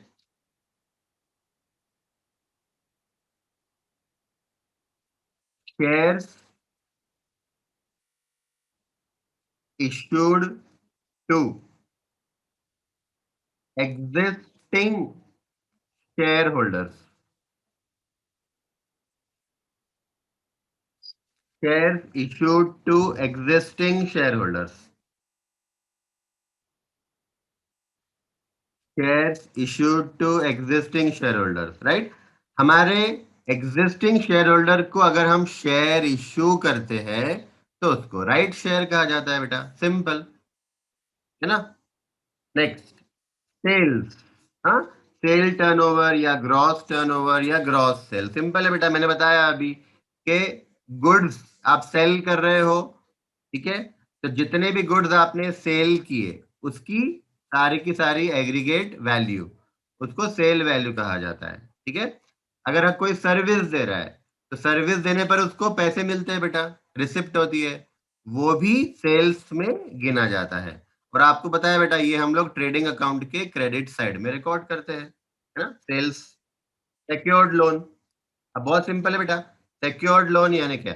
shares issued to existing shareholders, shares issued to existing shareholders, shares issued to existing share holders, right. हमारे एग्जिस्टिंग शेयर होल्डर को अगर हम शेयर इश्यू करते हैं तो उसको राइट शेयर कहा जाता है बेटा, सिंपल है ना। Next, sales. हाँ, सेल टर्नओवर या ग्रॉस टर्नओवर या ग्रॉस सेल, सिंपल है बेटा। मैंने बताया अभी कि गुड्स आप सेल कर रहे हो, ठीक है, तो जितने भी गुड्स आपने सेल किए उसकी सारी की सारी एग्रीगेट वैल्यू, उसको सेल वैल्यू कहा जाता है, ठीक है। अगर आप कोई सर्विस दे रहा है तो सर्विस देने पर उसको पैसे मिलते हैं बेटा, रिसिप्ट होती है, वो भी सेल्स में गिना जाता है। और आपको पता है बेटा, ये हम लोग ट्रेडिंग अकाउंट के क्रेडिट साइड में रिकॉर्ड करते हैं, है ना, सेल्स। सिक्योर्ड लोन, अब बहुत सिंपल है बेटा। सिक्योर्ड लोन यानी क्या,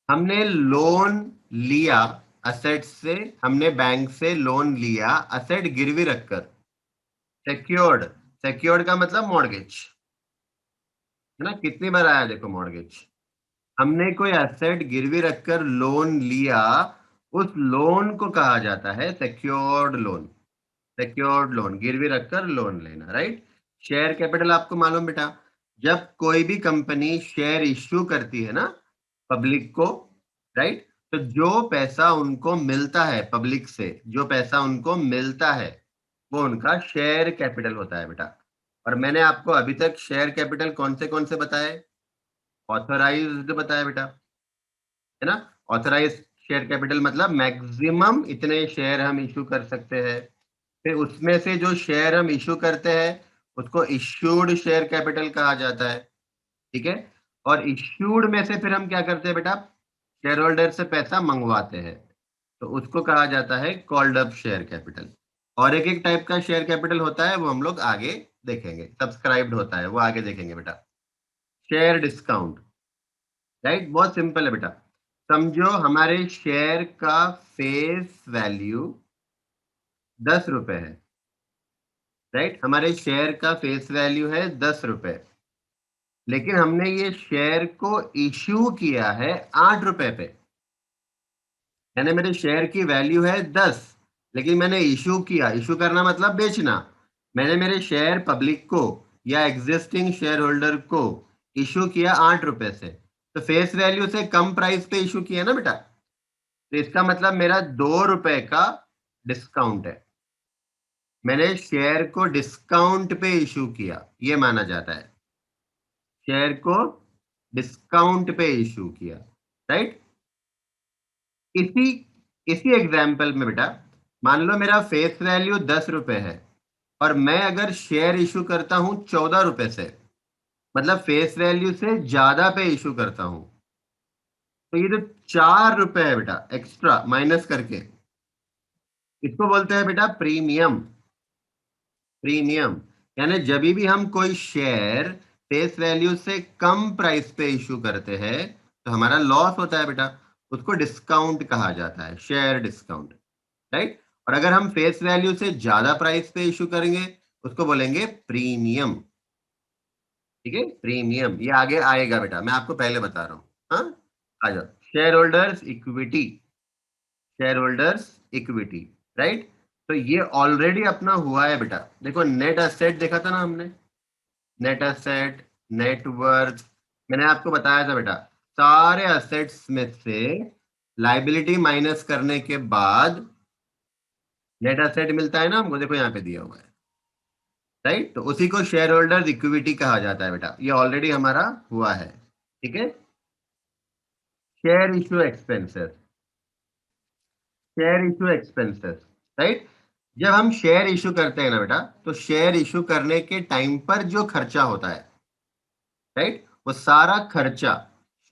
हमने लोन लिया असेट से, हमने बैंक से लोन लिया असेट गिरवी रखकर, सिक्योर्ड। सिक्योर्ड का मतलब मॉर्गेज, है ना, कितनी बार आया देखो मॉर्गेज। हमने कोई एसेट गिरवी रखकर लोन लिया, उस लोन को कहा जाता है सिक्योर्ड लोन। सिक्योर्ड लोन, गिरवी रखकर लोन लेना, राइट। शेयर कैपिटल आपको मालूम बेटा, जब कोई भी कंपनी शेयर इश्यू करती है ना पब्लिक को, राइट, तो जो पैसा उनको मिलता है पब्लिक से, जो पैसा उनको मिलता है वो उनका शेयर कैपिटल होता है बेटा। और मैंने आपको अभी तक शेयर कैपिटल कौन से बताए, ऑथराइज्ड बताया बेटा, है ना। ऑथराइज शेयर कैपिटल मतलब मैक्सिमम इतने शेयर हम इशू कर सकते हैं। फिर उसमें से जो शेयर हम इशू करते हैं उसको इश्यूड शेयर कैपिटल कहा जाता है, ठीक है। और इश्यूड में से फिर हम क्या करते हैं बेटा, शेयर होल्डर से पैसा मंगवाते हैं, तो उसको कहा जाता है कॉल्ड अप शेयर कैपिटल। और एक एक टाइप का शेयर कैपिटल होता है, वो हम लोग आगे देखेंगे। सब्सक्राइब्ड होता है वो आगे देखेंगे बेटा। शेयर डिस्काउंट, राइट, बहुत सिंपल है बेटा। समझो हमारे शेयर का फेस वैल्यू 10 रुपए है, राइट, हमारे शेयर का फेस वैल्यू है 10 रुपए, लेकिन हमने ये शेयर को इश्यू किया है 8 रुपए पे, यानी मेरे शेयर की वैल्यू है 10, लेकिन मैंने इश्यू किया, इश्यू करना मतलब बेचना, मैंने मेरे शेयर पब्लिक को या एग्जिस्टिंग शेयर होल्डर को इश्यू किया 8 रुपए से, तो फेस वैल्यू से कम प्राइस पे इश्यू किया ना बेटा, तो इसका मतलब मेरा 2 रुपए का डिस्काउंट है। मैंने शेयर को डिस्काउंट पे इश्यू किया, ये माना जाता है, शेयर को डिस्काउंट पे इश्यू किया, राइट। इसी इसी एग्जाम्पल में बेटा, मान लो मेरा फेस वैल्यू 10 रुपए है और मैं अगर शेयर इशू करता हूं 14 रुपए से, मतलब फेस वैल्यू से ज्यादा पे इशू करता हूं, तो ये जो 4 रुपए है बेटा एक्स्ट्रा माइनस करके, इसको बोलते हैं बेटा प्रीमियम। प्रीमियम यानी जब भी हम कोई शेयर फेस वैल्यू से कम प्राइस पे इशू करते हैं तो हमारा लॉस होता है बेटा, उसको डिस्काउंट कहा जाता है, शेयर डिस्काउंट, राइट। और अगर हम फेस वैल्यू से ज्यादा प्राइस पे इशू करेंगे उसको बोलेंगे प्रीमियम, ठीक है, प्रीमियम। ये आगे आएगा बेटा, मैं आपको पहले बता रहा हूँ। हाँ, आ जाओ, share holders equity. Share holders equity, right, तो ये ऑलरेडी अपना हुआ है बेटा। देखो नेट एसेट देखा था ना हमने, नेट एसेट, नेट वर्थ, मैंने आपको बताया था बेटा, सारे एसेट्स में से लाइबिलिटी माइनस करने के बाद नेट एसेट मिलता है ना हमको, देखो यहाँ पे दिया हुआ है, राइट, तो उसी को शेयर होल्डर्स इक्विटी कहा जाता है बेटा, ये ऑलरेडी हमारा हुआ है, ठीक है। Share issue expenses, share issue expenses, right. जब हम शेयर इशू करते हैं ना बेटा, तो शेयर इशू करने के टाइम पर जो खर्चा होता है, राइट, वो सारा खर्चा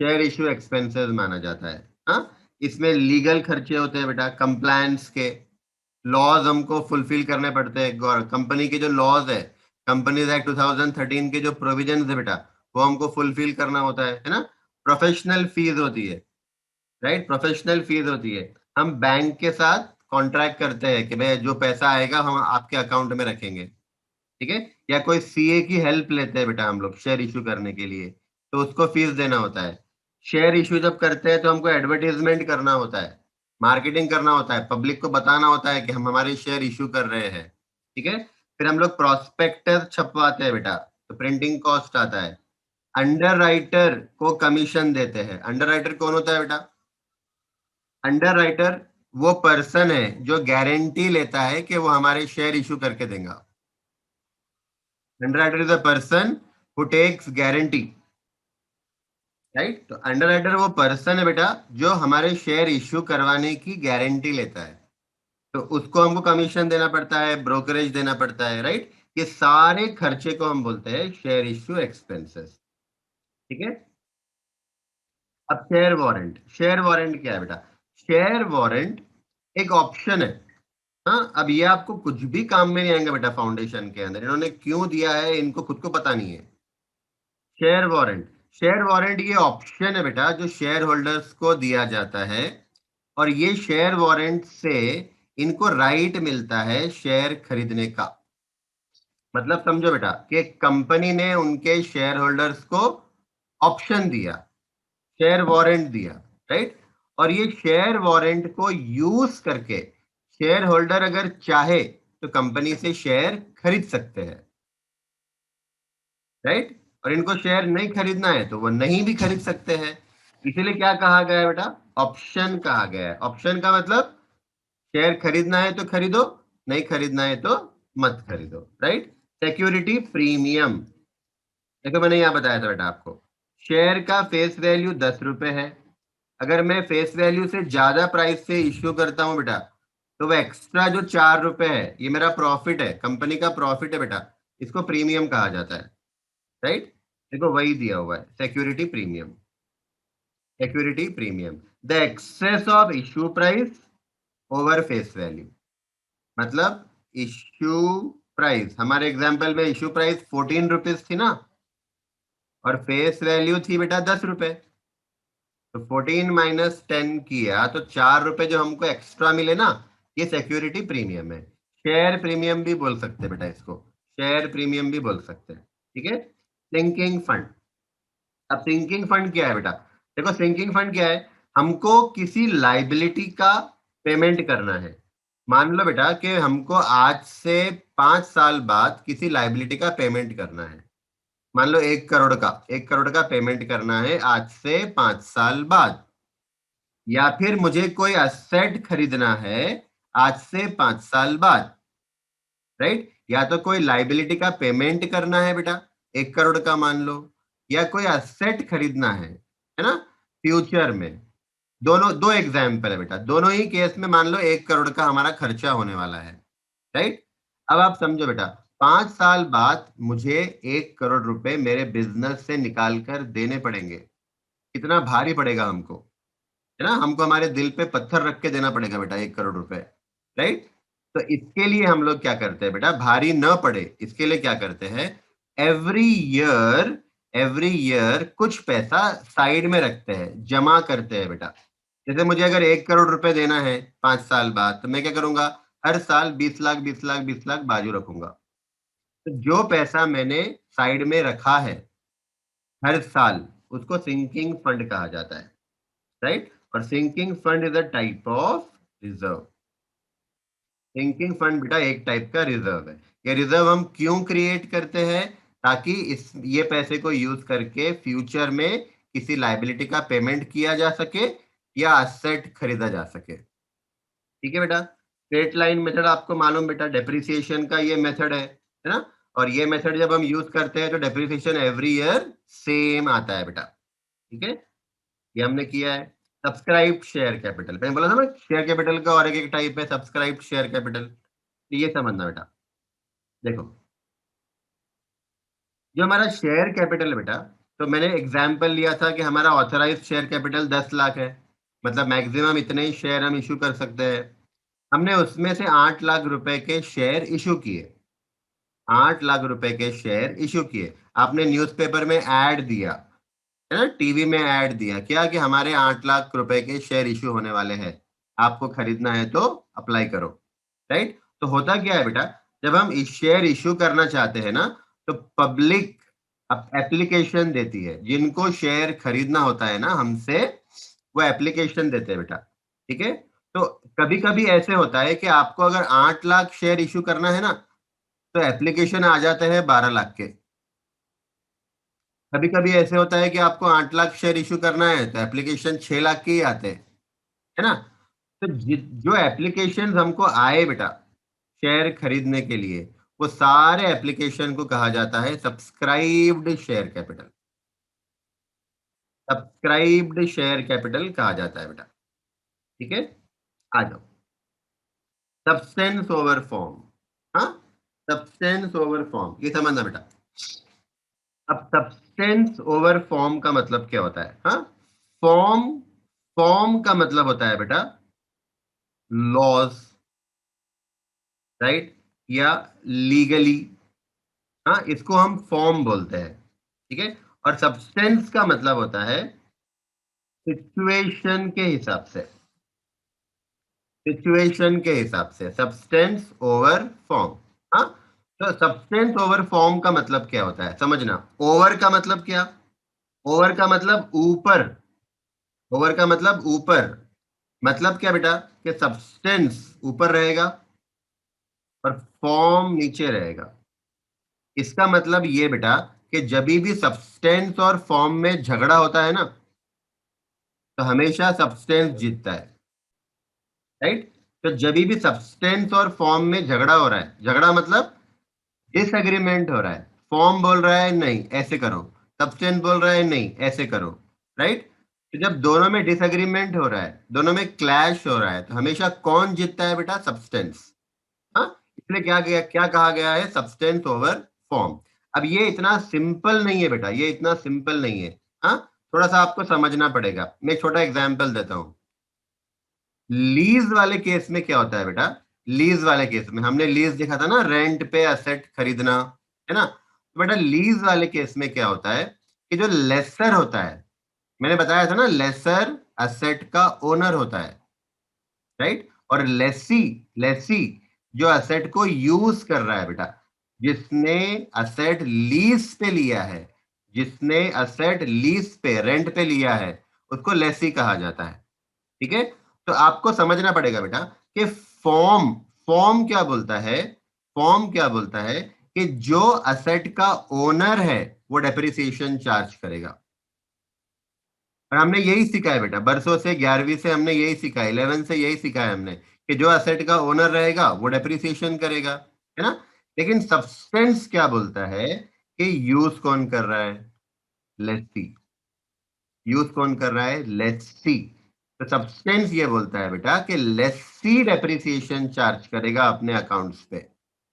शेयर इशू एक्सपेंसेस माना जाता है। हाँ, इसमें लीगल खर्चे होते हैं बेटा, कंप्लायंस के लॉज हमको फुलफिल करने पड़ते हैं, कंपनी के जो लॉज है, कंपनीज एक्ट 2013 के जो प्रोविजन है बेटा, वो हमको फुलफिल करना होता है ना। प्रोफेशनल फीस होती है, राइट, प्रोफेशनल फीस होती है। हम बैंक के साथ कॉन्ट्रैक्ट करते हैं कि भाई जो पैसा आएगा हम आपके अकाउंट में रखेंगे, ठीक है। या कोई सीए की हेल्प लेते हैं बेटा हम लोग शेयर इशू करने के लिए, तो उसको फीस देना होता है। शेयर इशू जब करते हैं तो हमको एडवर्टीजमेंट करना होता है, मार्केटिंग करना होता है, पब्लिक को बताना होता है कि हम हमारे शेयर इशू कर रहे हैं, ठीक है। फिर हम लोग प्रोस्पेक्टस छपवाते हैं बेटा, तो प्रिंटिंग कॉस्ट आता है। अंडर राइटर को कमीशन देते हैं। अंडर राइटर कौन होता है बेटा? अंडर राइटर वो पर्सन है जो गारंटी लेता है कि वो हमारे शेयर इशू करके देगा। Underwriter is a person who takes guarantee, right? तो अंडर राइटर वो पर्सन है बेटा जो हमारे शेयर इश्यू करवाने की गारंटी लेता है, तो उसको हमको कमीशन देना पड़ता है, ब्रोकरेज देना पड़ता है, राइट? ये सारे खर्चे को हम बोलते हैं शेयर इश्यू एक्सपेंसेस, ठीक है? अब शेयर वारंट। शेयर वारंट क्या है बेटा? शेयर वारंट एक ऑप्शन है। हाँ, अब ये आपको कुछ भी काम में नहीं आएंगे बेटा। फाउंडेशन के अंदर इन्होंने क्यों दिया है इनको खुद को पता नहीं है। शेयर वारंट, शेयर वारंट ये ऑप्शन है बेटा जो शेयर होल्डर्स को दिया जाता है, और ये शेयर वारंट से इनको राइट मिलता है शेयर खरीदने का। मतलब समझो बेटा कि कंपनी ने उनके शेयर होल्डर्स को ऑप्शन दिया, शेयर वारंट दिया, राइट? और ये शेयर वारंट को यूज करके शेयर होल्डर अगर चाहे तो कंपनी से शेयर खरीद सकते हैं, राइट? और इनको शेयर नहीं खरीदना है तो वो नहीं भी खरीद सकते हैं। इसीलिए क्या कहा गया है बेटा? ऑप्शन कहा गया है। ऑप्शन का मतलब शेयर खरीदना है तो खरीदो, नहीं खरीदना है तो मत खरीदो, राइट? सिक्योरिटी प्रीमियम, देखो मैंने यहाँ बताया था बेटा आपको, शेयर का फेस वैल्यू 10 रुपए है। अगर मैं फेस वैल्यू से ज्यादा प्राइस से इश्यू करता हूँ बेटा, तो वो एक्स्ट्रा जो 4 रुपए है ये मेरा प्रॉफिट है, कंपनी का प्रॉफिट है बेटा, इसको प्रीमियम कहा जाता है, राइट? देखो वही दिया हुआ है, security premium. Security premium, the excess of issue price over face value. मतलब इश्यू प्राइस, हमारे एग्जाम्पल में इश्यू प्राइस 14 रुपीज थी ना, और फेस वैल्यू थी बेटा 10 रुपए, तो 14 माइनस 10 किया तो 4 रुपए जो हमको एक्स्ट्रा मिले ना, ये सिक्योरिटी प्रीमियम है। शेयर प्रीमियम भी बोल सकते हैं बेटा इसको, शेयर प्रीमियम भी बोल सकते हैं, ठीक है? Sinking fund. अब सिंकिंग फंड क्या है बेटा? देखो सिंकिंग फंड क्या है, हमको किसी लाइबिलिटी का पेमेंट करना है। मान लो बेटा कि हमको आज से 5 साल बाद किसी लाइबिलिटी का पेमेंट करना है। मान लो 1 करोड़ का, 1 करोड़ का पेमेंट करना है आज से 5 साल बाद। या फिर मुझे कोई असेट खरीदना है आज से 5 साल बाद, राइट? या तो कोई लाइबिलिटी का पेमेंट करना है बेटा 1 करोड़ का मान लो, या कोई असेट खरीदना है ना, फ्यूचर में। दोनों दो एग्जाम्पल है बेटा, दोनों ही केस में मान लो 1 करोड़ का हमारा खर्चा होने वाला है, राइट? अब आप समझो बेटा, 5 साल बाद मुझे 1 करोड़ रुपए मेरे बिजनेस से निकाल कर देने पड़ेंगे। कितना भारी पड़ेगा हमको, है ना? हमको हमारे दिल पे पत्थर रख के देना पड़ेगा बेटा 1 करोड़ रुपए, राइट? तो इसके लिए हम लोग क्या करते हैं बेटा, भारी न पड़े इसके लिए क्या करते हैं, एवरी ईयर, एवरी ईयर कुछ पैसा साइड में रखते हैं, जमा करते हैं बेटा। जैसे मुझे अगर 1 करोड़ रुपए देना है 5 साल बाद, तो मैं क्या करूंगा, हर साल 20 लाख 20 लाख 20 लाख बाजू रखूंगा। तो जो पैसा मैंने साइड में रखा है हर साल, उसको सिंकिंग फंड कहा जाता है, राइट? और sinking fund is a type of reserve. Sinking fund बेटा एक टाइप का रिजर्व है। ये रिजर्व हम क्यों क्रिएट करते हैं, ताकि इस ये पैसे को यूज करके फ्यूचर में किसी लाइबिलिटी का पेमेंट किया जा सके या असेट खरीदा जा सके, ठीक है बेटा? स्ट्रेट लाइन मेथड आपको मालूम बेटा, डेप्रिसिएशन का ये मेथड है ना? और ये मेथड जब हम यूज करते हैं तो डेप्रिसिएशन एवरी ईयर सेम आता है बेटा, ठीक है? ये हमने किया है। सब्सक्राइब शेयर कैपिटल, मैंने बोला था ना शेयर कैपिटल का और एक एक टाइप है, सब्सक्राइब शेयर कैपिटल। तो ये समझना बेटा, देखो जो हमारा शेयर कैपिटल है बेटा, तो मैंने एग्जाम्पल लिया था कि हमारा ऑथराइज्ड शेयर कैपिटल 10 लाख है, मतलब मैक्सिमम इतने ही शेयर हम इशू कर सकते हैं। हमने उसमें से 8 लाख रुपए के शेयर इशू किए, 8 लाख रुपए के शेयर इशू किए। आपने न्यूज़पेपर में ऐड दिया, है ना, टीवी में ऐड दिया क्या कि हमारे 8 लाख रुपए के शेयर इशू होने वाले हैं, आपको खरीदना है तो अप्लाई करो, राइट? तो होता क्या है बेटा, जब हम शेयर इशू करना चाहते हैं ना, तो पब्लिक एप्लीकेशन देती है, जिनको शेयर खरीदना होता है ना हमसे, वो एप्लीकेशन देते हैं बेटा, ठीक है? तो कभी कभी ऐसे होता है कि आपको अगर 8 लाख शेयर इशू करना है ना, तो एप्लीकेशन आ जाते हैं 12 लाख के। कभी कभी ऐसे होता है कि आपको 8 लाख शेयर इशू करना है तो एप्लीकेशन 6 लाख के ही आते हैं, है ना। तो जो एप्लीकेशन हमको आए बेटा शेयर खरीदने के लिए, वो सारे एप्लीकेशन को कहा जाता है subscribed share capital. Subscribed share capital कहा जाता है बेटा। ठीक है, आ जाओ। Substance over form. हाँ, सब्सटेंस ओवर फॉर्म ये समझना बेटा। अब सब्सटेंस ओवर फॉर्म का मतलब क्या होता है? हाँ, फॉर्म, फॉर्म का मतलब होता है बेटा लॉज, राइट, या लीगली। हाँ, इसको हम फॉर्म बोलते हैं। ठीक है, और सब्सटेंस का मतलब होता है सिचुएशन के हिसाब से। सिचुएशन के हिसाब से सब्सटेंस ओवर फॉर्म। हाँ, तो सब्सटेंस ओवर फॉर्म का मतलब क्या होता है समझना। ओवर का मतलब क्या? ओवर का मतलब ऊपर। ओवर का मतलब ऊपर। मतलब क्या बेटा कि सब्सटेंस ऊपर रहेगा और फॉर्म नीचे रहेगा। इसका मतलब ये बेटा कि जब भी सब्सटेंस और फॉर्म में झगड़ा होता है ना, तो हमेशा सब्सटेंस जीतता है, राइट। तो जब भी सब्सटेंस और फॉर्म में झगड़ा हो रहा है, झगड़ा मतलब डिसएग्रीमेंट हो रहा है, फॉर्म बोल रहा है नहीं ऐसे करो, सब्सटेंस बोल रहा है नहीं ऐसे करो, राइट। तो जब दोनों में डिसएग्रीमेंट हो रहा है, दोनों में क्लैश हो रहा है, तो हमेशा कौन जीतता है बेटा? सब्सटेंस। हाँ, इसलिए क्या कहा गया है? Substance over form. अब ये इतना सिंपल नहीं है बेटा, ये इतना सिंपल नहीं है। हाँ, थोड़ा सा आपको समझना पड़ेगा। मैं एक छोटा एग्जांपल देता हूँ। लीज वाले केस में क्या होता है बेटा? लीज वाले केस में हमने लीज देखा था ना, रेंट पे असेट खरीदना, है ना। तो बेटा लीज वाले केस में क्या होता है कि जो लेसर होता है, मैंने बताया था ना, लेसर असेट का ओनर होता है, राइट। और लेसी, लेसी जो असेट को यूज कर रहा है बेटा, जिसने असेट लीज पे लिया है, जिसने असेट लीज पे रेंट पे लिया है, उसको लेसी कहा जाता है। ठीक है, तो आपको समझना पड़ेगा बेटा कि फॉर्म, फॉर्म क्या बोलता है? फॉर्म क्या बोलता है कि जो असेट का ओनर है वो डेप्रिसिएशन चार्ज करेगा। और हमने यही सीखा है बेटा बरसों से, 11वीं से हमने यही सीखा है, 11 से यही सीखा है हमने कि जो असेट का ओनर रहेगा वो डेप्रिसिएशन करेगा, है ना। लेकिन सब्सटेंस क्या बोलता है कि यूज कौन कर रहा है? लेसी। यूज कौन कर रहा है? लेसी। तो सब्सटेंस ये बोलता है बेटा कि लेसी डेप्रिसिएशन चार्ज करेगा अपने अकाउंट्स पे।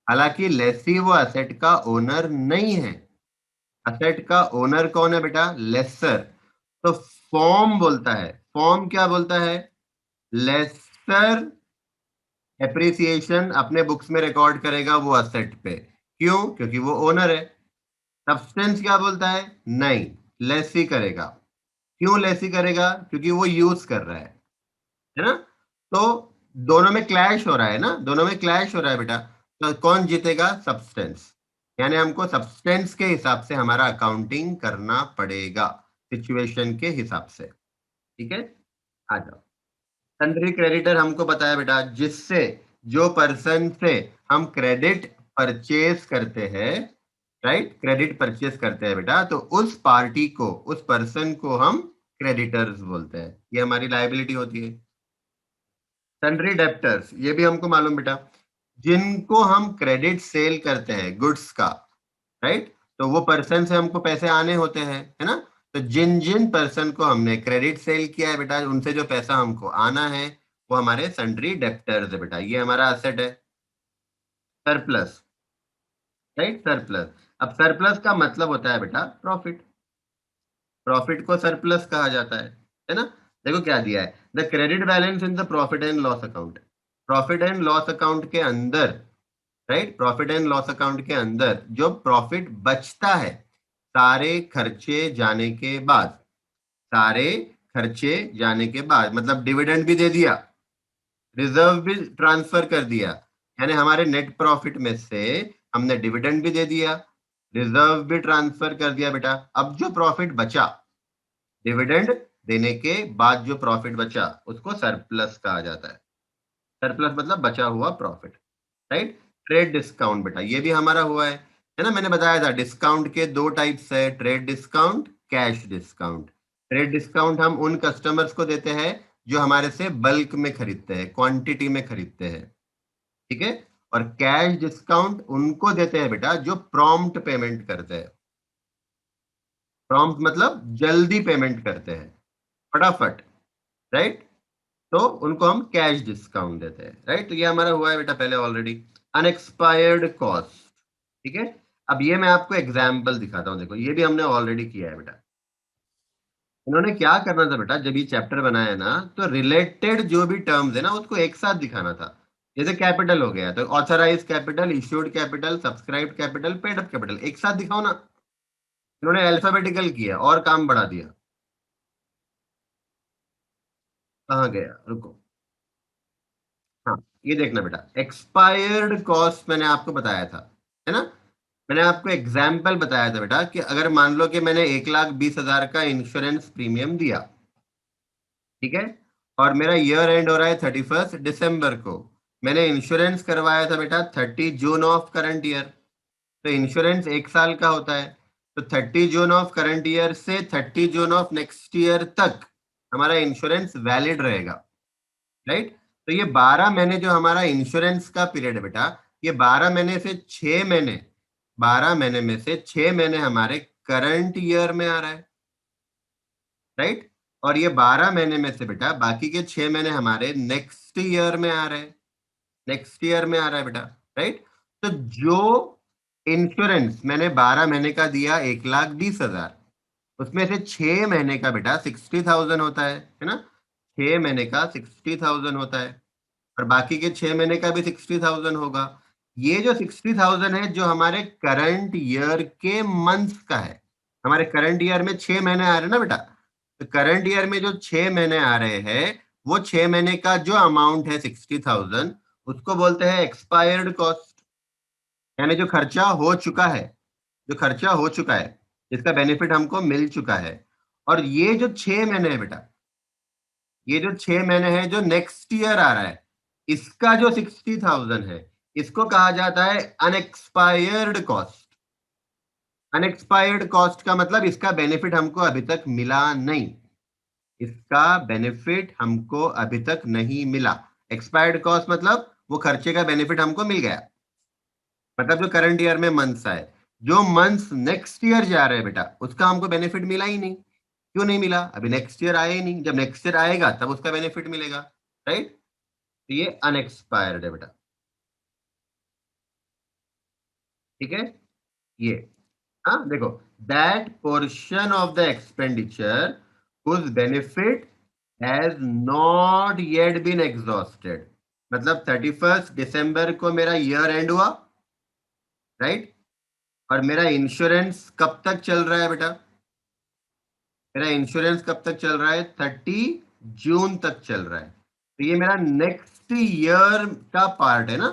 हालांकि लेसी वो असेट का ओनर नहीं है। असेट का ओनर कौन है बेटा? लेसर। तो फॉर्म बोलता है, फॉर्म क्या बोलता है? लेसर एप्रिसिएशन अपने बुक्स में रिकॉर्ड करेगा वो असेट पे। क्यों? क्योंकि वो ओनर है। सब्सटेंस क्या बोलता है? नहीं, लेसी करेगा। क्यों लेसी करेगा? क्योंकि वो यूज कर रहा है ना। तो दोनों में क्लैश हो रहा है ना, दोनों में क्लैश हो रहा है बेटा। तो कौन जीतेगा? सब्सटेंस। यानी हमको सब्सटेंस के हिसाब से हमारा अकाउंटिंग करना पड़ेगा, सिचुएशन के हिसाब से। ठीक है, आ जाओ। सन्ड्री क्रेडिटर हमको बताया बेटा जिससे, जो पर्सन से हम क्रेडिट परचेज करते हैं, राइट, क्रेडिट परचेज करते हैं बेटा, तो उस पार्टी को, उस पर्सन को हम क्रेडिटर्स बोलते हैं। ये हमारी लायबिलिटी होती है। सन्ड्री डेप्टर्स ये भी हमको मालूम बेटा, जिनको हम क्रेडिट सेल करते हैं गुड्स का, राइट। तो वो पर्सन से हमको पैसे आने होते हैं, है ना। तो जिन जिन पर्सन को हमने क्रेडिट सेल किया है बेटा, उनसे जो पैसा हमको आना है वो हमारे सन्ड्री डेप्टर्स है बेटा। ये हमारा असेट है। Surplus, right, surplus. अब सरप्लस का मतलब होता है बेटा प्रॉफिट। प्रॉफिट को सरप्लस कहा जाता है ना। देखो क्या दिया है, the credit balance in the profit and loss account. Profit and loss account के अंदर, right, profit and loss account के अंदर जो प्रॉफिट बचता है सारे खर्चे जाने के बाद, सारे खर्चे जाने के बाद, मतलब डिविडेंड भी दे दिया, रिजर्व भी ट्रांसफर कर दिया, यानी हमारे नेट प्रॉफिट में से हमने डिविडेंड भी दे दिया, रिजर्व भी ट्रांसफर कर दिया बेटा। अब जो प्रॉफिट बचा, डिविडेंड देने के बाद जो प्रॉफिट बचा, उसको सरप्लस कहा जाता है। सरप्लस मतलब बचा हुआ प्रॉफिट, राइट। ट्रेड डिस्काउंट बेटा ये भी हमारा हुआ है ना, मैंने बताया था डिस्काउंट के दो टाइप्स है, trade discount, cash discount. Trade discount हम उन कस्टमर्स को देते हैं जो हमारे से बल्क में खरीदते हैं, क्वांटिटी में खरीदते हैं, ठीक है। और कैश डिस्काउंट उनको देते हैं बेटा जो प्रॉम्प्ट पेमेंट करते हैं। प्रॉम्प्ट मतलब जल्दी पेमेंट करते हैं, फटाफट, राइट। तो उनको हम कैश डिस्काउंट देते हैं, राइट। तो ये हमारा हुआ है बेटा पहले ऑलरेडी। अनएक्सपायर्ड कॉस्ट, ठीक है। अब ये मैं आपको एग्जाम्पल दिखाता हूँ, देखो ये भी हमने ऑलरेडी किया है बेटा। इन्होंने क्या करना था बेटा, जब ये चैप्टर बनाया ना तो रिलेटेड जो भी टर्म्स है ना उसको एक साथ दिखाना था। जैसे कैपिटल हो गया तो authorise capital, issued capital, subscribe capital, paid up capital, एक साथ दिखाओ ना। इन्होंने अल्फाबेटिकल किया और काम बढ़ा दिया। कहाँ गया, रुको। हाँ, ये देखना बेटा, एक्सपायर्ड कॉस्ट मैंने आपको बताया था, है ना। मैंने आपको एग्जाम्पल बताया था बेटा कि अगर मान लो कि मैंने 1,20,000 का इंश्योरेंस प्रीमियम दिया, ठीक है, और मेरा ईयर एंड हो रहा है 31 दिसंबर को। मैंने इंश्योरेंस करवाया था बेटा 30 जून ऑफ करंट ईयर। तो इंश्योरेंस 1 साल का होता है, तो 30 जून ऑफ करंट ईयर से 30 जून ऑफ नेक्स्ट ईयर तक हमारा इंश्योरेंस वैलिड रहेगा, राइट। तो ये 12 महीने जो हमारा इंश्योरेंस का पीरियड है बेटा, ये 12 महीने से 6 महीने, 12 महीने में से 6 महीने हमारे करंट ईयर में आ रहा है, राइट। और ये 12 महीने में से बेटा बाकी के 6 महीने हमारे नेक्स्ट ईयर में आ रहे हैं, नेक्स्ट ईयर में आ रहा है बेटा, राइट। तो जो इंश्योरेंस मैंने 12 महीने का दिया 1,20,000, उसमें से 6 महीने का बेटा 60,000 होता है ना। 6 महीने का 60,000 होता है, और बाकी के 6 महीने का भी 60,000 होगा। ये जो 60,000 है जो हमारे करंट ईयर के मंथ्स का है। हमारे करंट ईयर में 6 महीने आ रहे हैं ना बेटा, तो करंट ईयर में जो 6 महीने आ रहे हैं वो 6 महीने का जो अमाउंट है 60,000, उसको बोलते हैं एक्सपायर्ड कॉस्ट। यानी जो खर्चा हो चुका है, जो खर्चा हो चुका है, जिसका बेनिफिट हमको मिल चुका है। और ये जो 6 महीने है बेटा, ये जो 6 महीने है जो नेक्स्ट ईयर आ रहा है, इसका जो 60,000 है, इसको कहा जाता है अनएक्सपायर्ड कॉस्ट। अनएक्सपायर्ड कॉस्ट का मतलब इसका बेनिफिट हमको अभी तक मिला नहीं, इसका बेनिफिट हमको अभी तक नहीं मिला। एक्सपायर्ड कॉस्ट मतलब वो खर्चे का बेनिफिट हमको मिल गया, मतलब जो करंट ईयर में मंथ्स आए, जो मंथ्स नेक्स्ट ईयर जा रहे हैं बेटा उसका हमको बेनिफिट मिला ही नहीं। क्यों नहीं मिला, अभी नेक्स्ट ईयर आया ही नहीं, जब नेक्स्ट ईयर आएगा तब उसका बेनिफिट मिलेगा, राइट। तो ये अनएक्सपायर्ड है बेटा, ठीक है। ये, हाँ देखो, that portion of the expenditure whose benefit has not yet been exhausted। मतलब 31 दिसंबर को मेरा ईयर एंड हुआ, राइट। और मेरा इंश्योरेंस कब तक चल रहा है बेटा, मेरा इंश्योरेंस कब तक चल रहा है, 30 जून तक चल रहा है। तो ये मेरा नेक्स्ट ईयर का पार्ट है ना।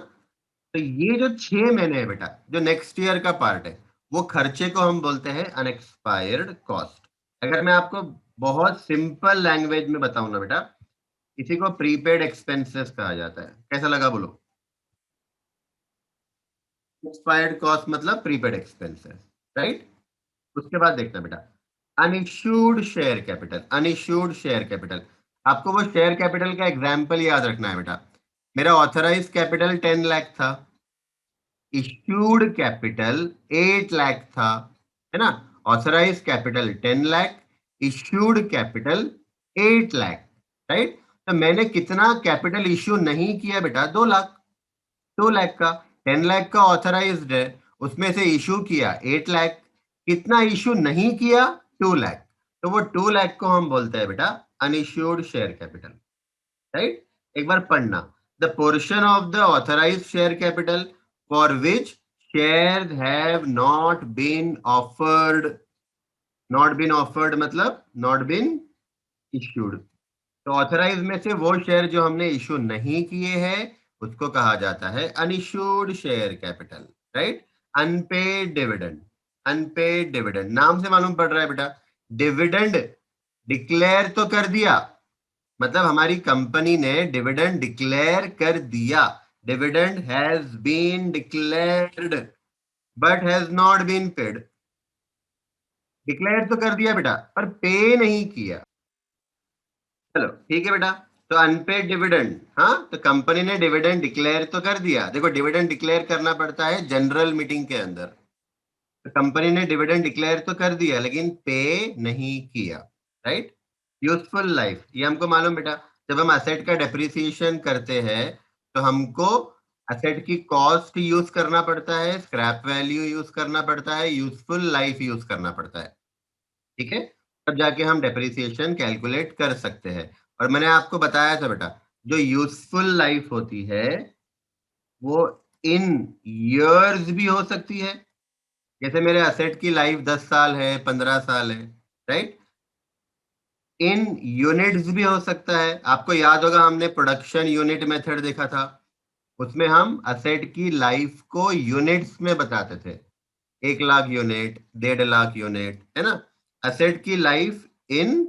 तो ये जो 6 महीने है बेटा, जो नेक्स्ट ईयर का पार्ट है, वो खर्चे को हम बोलते हैं अनएक्सपायर्ड कॉस्ट। अगर मैं आपको बहुत सिंपल लैंग्वेज में बताऊं ना बेटा, इसी को प्रीपेड एक्सपेंसेस कहा जाता है। कैसा लगा बोलो। एक्सपायर्ड कॉस्ट मतलब प्रीपेड एक्सपेंसेस, राइट। उसके बाद देखना बेटा, unissued share capital. Unissued share capital, आपको वो शेयर कैपिटल का एग्जाम्पल याद रखना है बेटा। मेरा ऑथराइज कैपिटल 10 लाख था, इश्यूड कैपिटल 8 लाख था, है ना। Authorise capital 10 lakh, issued capital 8 lakh, right. तो मैंने कितना कैपिटल इश्यू नहीं किया बेटा, 2 लाख। 2 लाख का, 10 लाख का ऑथराइज्ड है, उसमें से इशू किया 8 लाख। कितना इशू नहीं किया, 2 लाख। तो वो 2 लाख को हम बोलते हैं बेटा अनइश्यूड शेयर कैपिटल, राइट। एक बार पढ़ना, the portion of the authorise share capital for which share have not been offered. Not been offered मतलब नॉट बीन इश्यूड। तो ऑथराइज में से वो शेयर जो हमने इशू नहीं किए हैं उसको कहा जाता है unissued share capital, right. Unpaid dividend, unpaid dividend नाम से मालूम पड़ रहा है बेटा, डिविडेंड डिक्लेयर तो कर दिया, मतलब हमारी कंपनी ने डिविडेंड डिक्लेयर कर दिया, dividend has been declared but has not been paid. Declare तो कर दिया बेटा पर पे नहीं किया। चलो ठीक है बेटा। तो अनपेड डिविडेंड, हाँ तो कंपनी ने डिविडेंड डिक्लेयर तो कर दिया। देखो डिविडेंड डिक्लेयर करना पड़ता है जनरल मीटिंग के अंदर। तो कंपनी ने डिविडेंड डिक्लेयर तो कर दिया लेकिन पे नहीं किया, राइट। यूजफुल लाइफ, ये हमको मालूम बेटा, जब हम असेट का डेप्रिसिएशन करते हैं तो हमको असेट की कॉस्ट यूज करना पड़ता है, स्क्रैप वैल्यू यूज करना पड़ता है, यूजफुल लाइफ यूज करना पड़ता है, ठीक है। तब जाके हम डेप्रिसिएशन कैलकुलेट कर सकते हैं। और मैंने आपको बताया था बेटा, जो यूजफुल लाइफ होती है वो इन ईयर्स भी हो सकती है। जैसे मेरे असेट की लाइफ 10 साल है, 15 साल है, राइट। इन यूनिट्स भी हो सकता है। आपको याद होगा हमने प्रोडक्शन यूनिट मेथड देखा था, उसमें हम असेट की लाइफ को यूनिट्स में बताते थे। 1 लाख यूनिट, 1.5 लाख यूनिट, है ना। असेट की लाइफ इन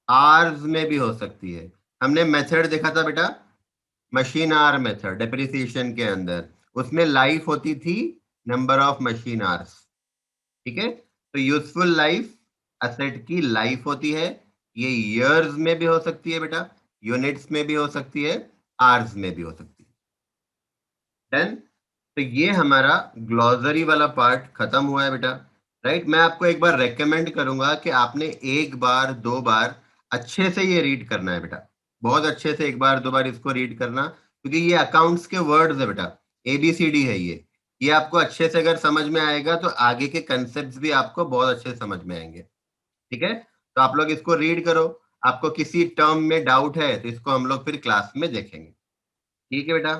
आवर्स में भी हो सकती है। हमने मेथड देखा था बेटा, मशीन आवर मेथड डेप्रिसिएशन के अंदर, उसमें लाइफ होती थी नंबर ऑफ मशीन आवर्स, ठीक है। तो यूजफुल लाइफ असेट की लाइफ होती है, ये ईयर्स में भी हो सकती है बेटा, यूनिट्स में भी हो सकती है, आवर्स में भी हो सकती है। डन। तो ये हमारा ग्लॉसरी वाला पार्ट खत्म हुआ है बेटा, राइट। मैं आपको एक बार रेकमेंड करूंगा कि आपने एक बार 2 बार अच्छे से ये रीड करना है बेटा, बहुत अच्छे से 1 बार 2 बार इसको रीड करना, क्योंकि ये अकाउंट्स के वर्ड्स है बेटा, ABCD है ये आपको अच्छे से अगर समझ में आएगा तो आगे के कंसेप्ट भी आपको बहुत अच्छे से समझ में आएंगे, ठीक है। तो आप लोग इसको रीड करो। आपको किसी टर्म में डाउट है तो इसको हम लोग फिर क्लास में देखेंगे, ठीक है बेटा।